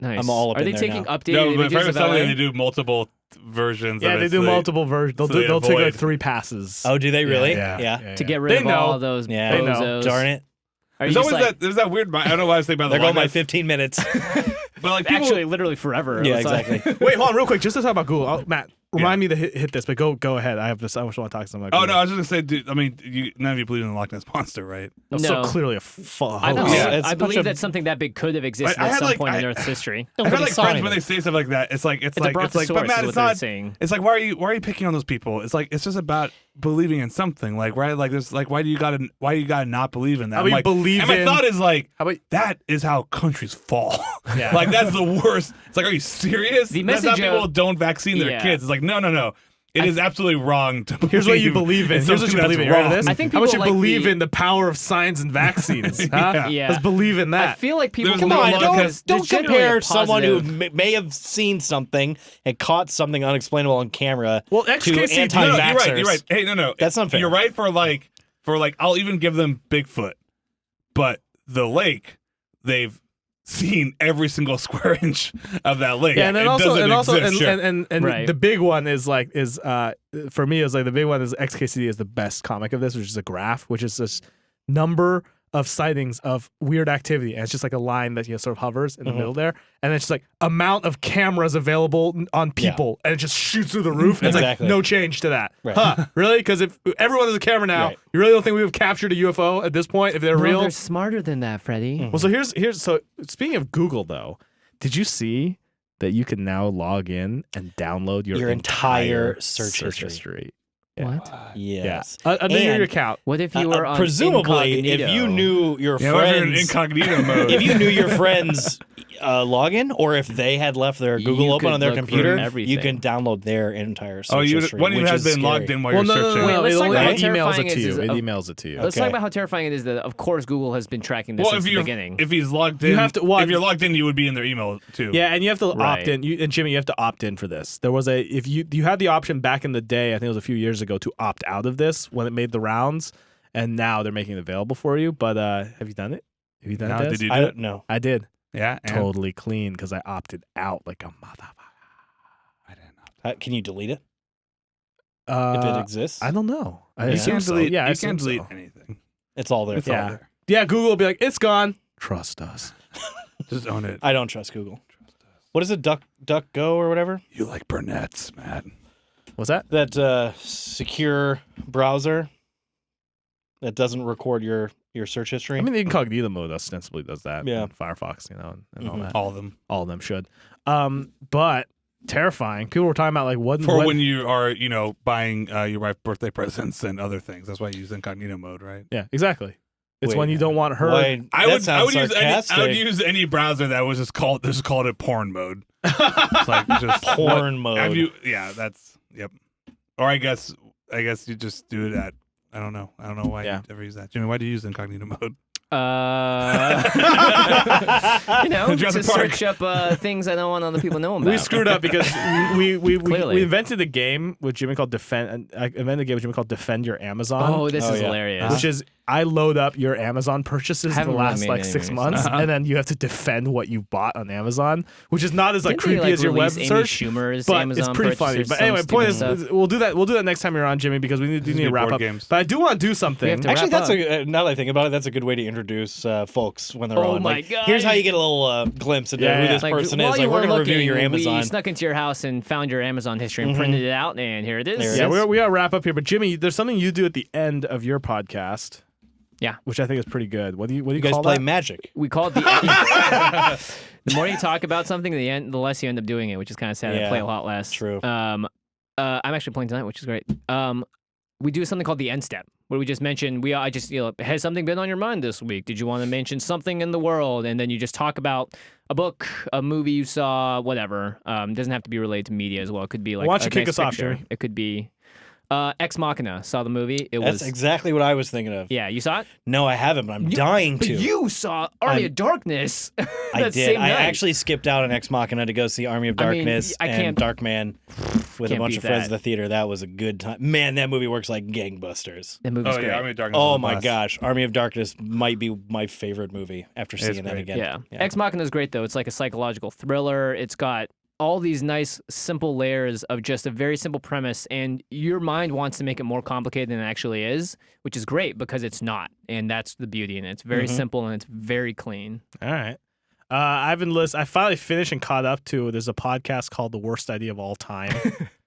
Nice. all up Are in they there taking now. updated No, but images if I of was telling LA? you, they do multiple versions. Yeah, of they it, do so multiple versions. so they They'll take like avoid- 3 passes. Oh, do they really? Yeah. to get rid They of know. all those Yeah. They know. bozos. Darn it. Are you There's just always like, that. There's that weird. I don't know why I was thinking about There the go my Loch Ness, 15 minutes. but like people, actually literally forever? Yeah, It's like- exactly. Wait, hold on, real quick, just to talk about Google. Oh, Matt, remind me to hit this, but go ahead. I just want to talk to somebody. Oh no, I was just gonna say, dude. I mean, none of you believe in the Loch Ness monster, right? That's No. so clearly a fuck. I know. Yeah. It's I such believe a- that something that big could have existed I at had, some like, point in I- Earth's history. I've had Nobody like saw friends when anything. they say stuff like that. It's like, It's a but Matt, is what it's they're not. saying. It's like, why are you picking on those people? It's like, it's just about believing in something. Like, right? Like, there's like, why do you gotta not believe in that? How I'm about you like, believe and my in- thought is like, How about that is how countries fall. Yeah. Like that's the worst. It's like, are you serious? The That's how message of- people don't vaccine their Yeah. kids. It's like, no. It is absolutely wrong to believe. Here's what you believe in. Here's what something you believe in. that's You ready for wrong. this? I think How much you people like believe the- in the power of science and vaccines? Huh? Yeah. Let's believe in I that. feel like people There's can no look law at because this- Don't there's generally compare a someone who positive- may have seen something and caught something unexplainable on camera Well, to XKCD anti-vaxxers. You're right. Hey, no. That's unfair. You're right for like I'll even give them Bigfoot, but the lake, they've seen every single square inch of that lake. Yeah, and then it also, doesn't exist. and Right. the big one is for me, it was like the big one is XKCD is the best comic of this, which is a graph, which is this number of sightings of weird activity, and it's just like a line that sort of hovers in the middle there, and it's just like amount of cameras available on people, and it just shoots through the roof. And Exactly. It's like no change to that, Right. huh? Really? Because if everyone has a camera now, Right. you really don't think we've captured a UFO at this point? If they're No, real, they're smarter than that, Freddie. Well, so here's so speaking of Google though, did you see that you can now log in and download your entire search history? What? Yes. Yeah, under your And- account. What if you were on presumably, incognito? if you knew your Yeah, if you're in friends, incognito mode. if you knew your friends' login, or if they had left their Google You open could on their look for computer, everything. you can download their entire search oh, you history. when you which have is been scary. logged in while Well, you're searching. Wait, no. let's It talk only about how emails terrifying it to it you. is. It emails it to you. Let's talk Okay. about how terrifying it is that, of course, Google has been tracking this Well, since the if beginning. he's logged in, You have to- well, if you're logged in, you would be in their email too. Yeah, and you have to Right. opt in. And Jimmy, you have to opt in for this. There was if you had the option back in the day, I think it was a few years ago, to opt out of this when it made the rounds, and now they're making it available for you. But have you done it? Have you done Now, it? Des? did you I do it? don't know. I did. Yeah. and- Totally clean because I opted out like a motherfucker. I didn't know. Can you delete it if it exists? I don't know. I You assume can't so. delete. Yeah, I you assume can't delete so. anything. It's all there. It's Yeah. all there. Yeah, Google will be like, it's gone. Trust us. Just own it. I don't trust Google. What is it? DuckGo or whatever? You like Burnett's, man. What's that? That secure browser that doesn't record your search history. I mean, the incognito mode ostensibly does that. Yeah. and Firefox, and all that. All of them. All of them should. But terrifying. People were talking about like what For when you are, buying your wife birthday presents and other things. That's why you use incognito mode, right? Yeah, exactly. It's Wait, when you don't want her. Why- I that would sounds use any browser that was just called it porn mode. It's like just Porn mode. Have you? Yeah, that's yep. Or I guess you just do it at. I don't know why Yeah. you ever use that. Jimmy, why do you use incognito mode? To Jurassic Park. search up things I don't want other people to know about. We screwed up because we Clearly. invented a game with Jimmy called Defend. I invented a game with Jimmy called Defend Your Amazon. Oh, this is yeah. hilarious. Which is I load up your Amazon purchases the Haven't really last made like any 6 movies. months, and then you have to defend what you bought on Amazon, which is not as like Didn't they, creepy as your web release Amy search. Schumer's But Amazon it's pretty funny. purchases, But some anyway, point is, stupid stuff? we'll do that. We'll do that next time you're on, Jimmy, because we need to do wrap board up. games. But I do want to do something. We have to Actually, wrap that's up. now that I think about it, that's a good way to introduce folks when they're Oh on. my Like, God. here's how you get a little glimpse into Yeah, who yeah. this Like, person while is. you Like, we're were going to review looking, your We Amazon. snuck into your house and found your Amazon history and printed it out, and here it is. There it Yeah, is. we gotta wrap up here. But Jimmy, there's something you do at the end of your podcast. Yeah. Which I think is pretty good. What do you You guys call play that? Magic. We call it the. The more you talk about something, the less you end up doing it, which is kind of sad. I Yeah, play a lot less. true. I'm actually playing tonight, which is great. We do something called the end step, where we just mention has something been on your mind this week? Did you want to mention something in the world? And then you just talk about a book, a movie you saw, whatever. Doesn't have to be related to media as well. It could be like Why don't you a kick nice us off, picture. Jimmy? It could be Ex Machina. Saw the movie. It That's was exactly what I was thinking of. yeah. You saw it? No, I haven't, but I'm dying But to. you saw Army of Darkness. I that did. Same I night. actually skipped out on Ex Machina to go see Army of I mean, Darkness I and can't- Darkman with a can't bunch beat of friends that. at the theater. That was a good time. Man, that movie works like gangbusters. That movie's Oh great. yeah, Army of Darkness. Oh is a my blast. gosh, Army of Darkness might be my favorite movie after seeing that great. again. Yeah. Ex Machina is great though. It's like a psychological thriller. It's got all these nice simple layers of just a very simple premise, and your mind wants to make it more complicated than it actually is, which is great because it's not, and that's the beauty in it. It's very simple and it's very clean. All right. I've been listening. I finally finished and caught up to. There's a podcast called The Worst Idea of All Time,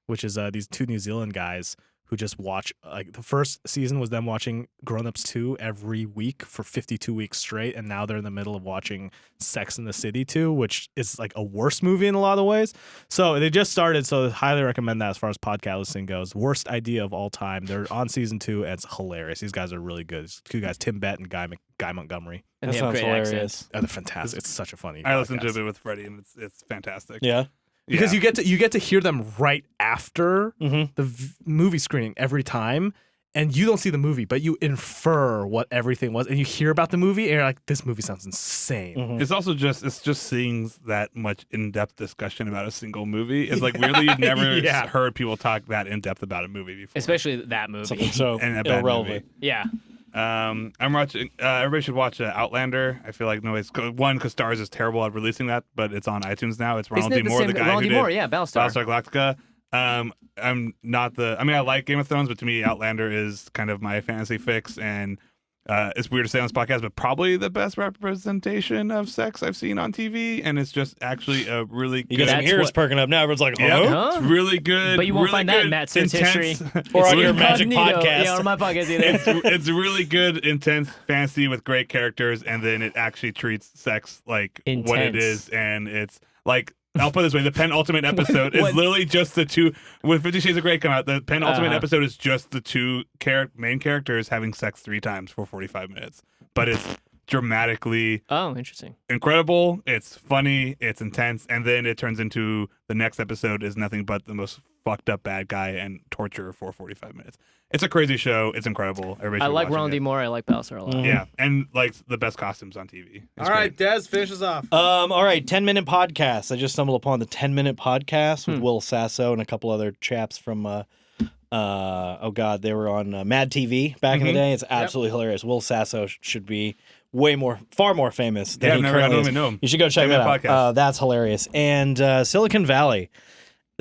which is these two New Zealand guys who just watch. Like the first season was them watching Grown Ups 2 every week for 52 weeks straight, and now they're in the middle of watching Sex and the City 2, which is like a worse movie in a lot of ways. So they just started. So I highly recommend that as far as podcast listening goes. Worst Idea of All Time. They're on season 2, and it's hilarious. These guys are really good. It's two guys, Tim Bett and Guy Montgomery. And That they have sounds great hilarious. accents. They're fantastic. It's such a funny. I listened to podcast. it with Freddie, and it's fantastic. Yeah. Because Yeah. you get to hear them right after Mhm. the movie screening every time, and you don't see the movie, but you infer what everything was, and you hear about the movie, and you're like, "This movie sounds insane." It's also just seeing that much in-depth discussion about a single movie. It's like weirdly you've never Yeah. heard people talk that in-depth about a movie before. Especially that movie. Something so And a bad irrelevant. movie. Yeah. I'm watching. Everybody should watch Outlander. I feel like nobody's one because Stars is terrible at releasing that, but it's on iTunes now. It's Ronald Isn't D. it Moore, the the same? guy Ronald who D. Moore, did yeah, Battlestar. Battlestar Galactica. I'm not the. I mean, I like Game of Thrones, but to me, Outlander is kind of my fantasy fix, and it's weird to say on this podcast, but probably the best representation of sex I've seen on TV, and it's just actually a really You good. got some That's ears what- perking up now. Everyone's like, Yeah, huh? it's really good. But you won't really find that in good, Matt Search intense- history. Or on It's your Magic incognito. podcast. Yeah, on my podcast either. it's really good, intense fantasy with great characters, and then it actually treats sex like what it Intense. is, and it's like. I'll put it this way: the penultimate episode is What? literally just the two. When 50 Shades of Grey come out, the penultimate Uh-huh. episode is just the two main characters having sex 3 times for 45 minutes. But it's dramatically Oh, interesting. incredible. It's funny. It's intense, and then it turns into the next episode is nothing but the most fucked up bad guy and torture for 45 minutes. It's a crazy show. It's incredible. Everybody I should like watch Ronald it. D. Moore. I like Battlestar a lot. Yeah, and like the best costumes on TV. It's All right, great. Des, finish us off. All right, 10-minute podcast. I just stumbled upon the 10-minute podcast with Will Sasso and a couple other chaps from oh god, they were on Mad TV back in the day. It's absolutely hilarious. Will Sasso should be far more famous than Yeah, he I currently don't is. even know him. You should go check that 10-minute out. podcast. That's hilarious. And Silicon Valley.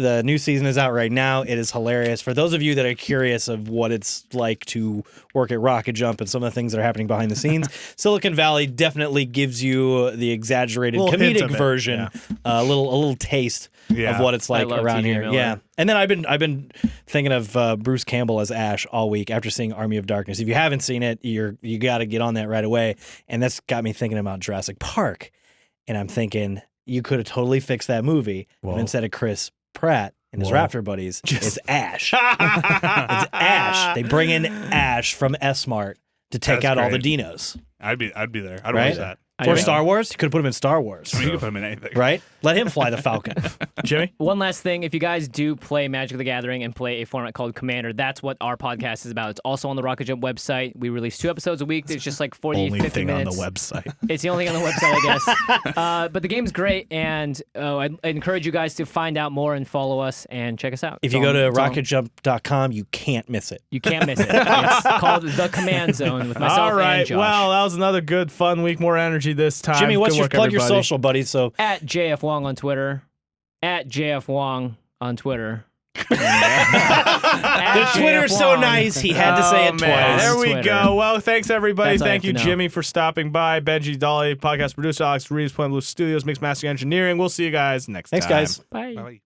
The new season is out right now. It is hilarious. For those of you that are curious of what it's like to work at RocketJump and some of the things that are happening behind the scenes, Silicon Valley definitely gives you the exaggerated Little hint of comedic it, version, yeah. a little taste of Yeah. what it's like love around T.J. here. Miller. Yeah. And then I've been thinking of Bruce Campbell as Ash all week after seeing Army of Darkness. If you haven't seen it, you got to get on that right away. And that's got me thinking about Jurassic Park. And I'm thinking you could have totally fixed that movie if instead of Chris Pratt and his Raptor buddies, it's Ash. It's Ash. They bring in Ash from S-Mart to take That's out all the great. dinos. I'd be there. I'd Right? watch that. Or Star Wars. You could have put him in Star Wars. I mean, you can put him in anything. Right? Let him fly the Falcon. Jimmy? One last thing, if you guys do play Magic the Gathering and play a format called Commander, that's what our podcast is about. It's also on the RocketJump website. We release 2 episodes a week. It's just like 40, Only 50 thing minutes. on the website. It's the only thing on the website, I guess. But the game's great, and I encourage you guys to find out more and follow us and check us out. If you go to rocketjump.com, you can't miss it. You can't miss it. It's called The Command Zone with myself All right. and Josh. Well, that was another good, fun week. More energy this time. Jimmy, Good work, plug your everybody. social, buddy? So At JF Wong on Twitter. At JF Wong on Twitter. the Twitter's so nice, he had to say it Man, twice. there we Twitter. go. Well, thanks everybody. That's all I Thank have you, to know. Jimmy, for stopping by. Benji, Dolly, podcast producer Alex Reeves, Point Blue Studios, Mix Mastering Engineering. We'll see you guys next Thanks, time. guys. Bye. Bye.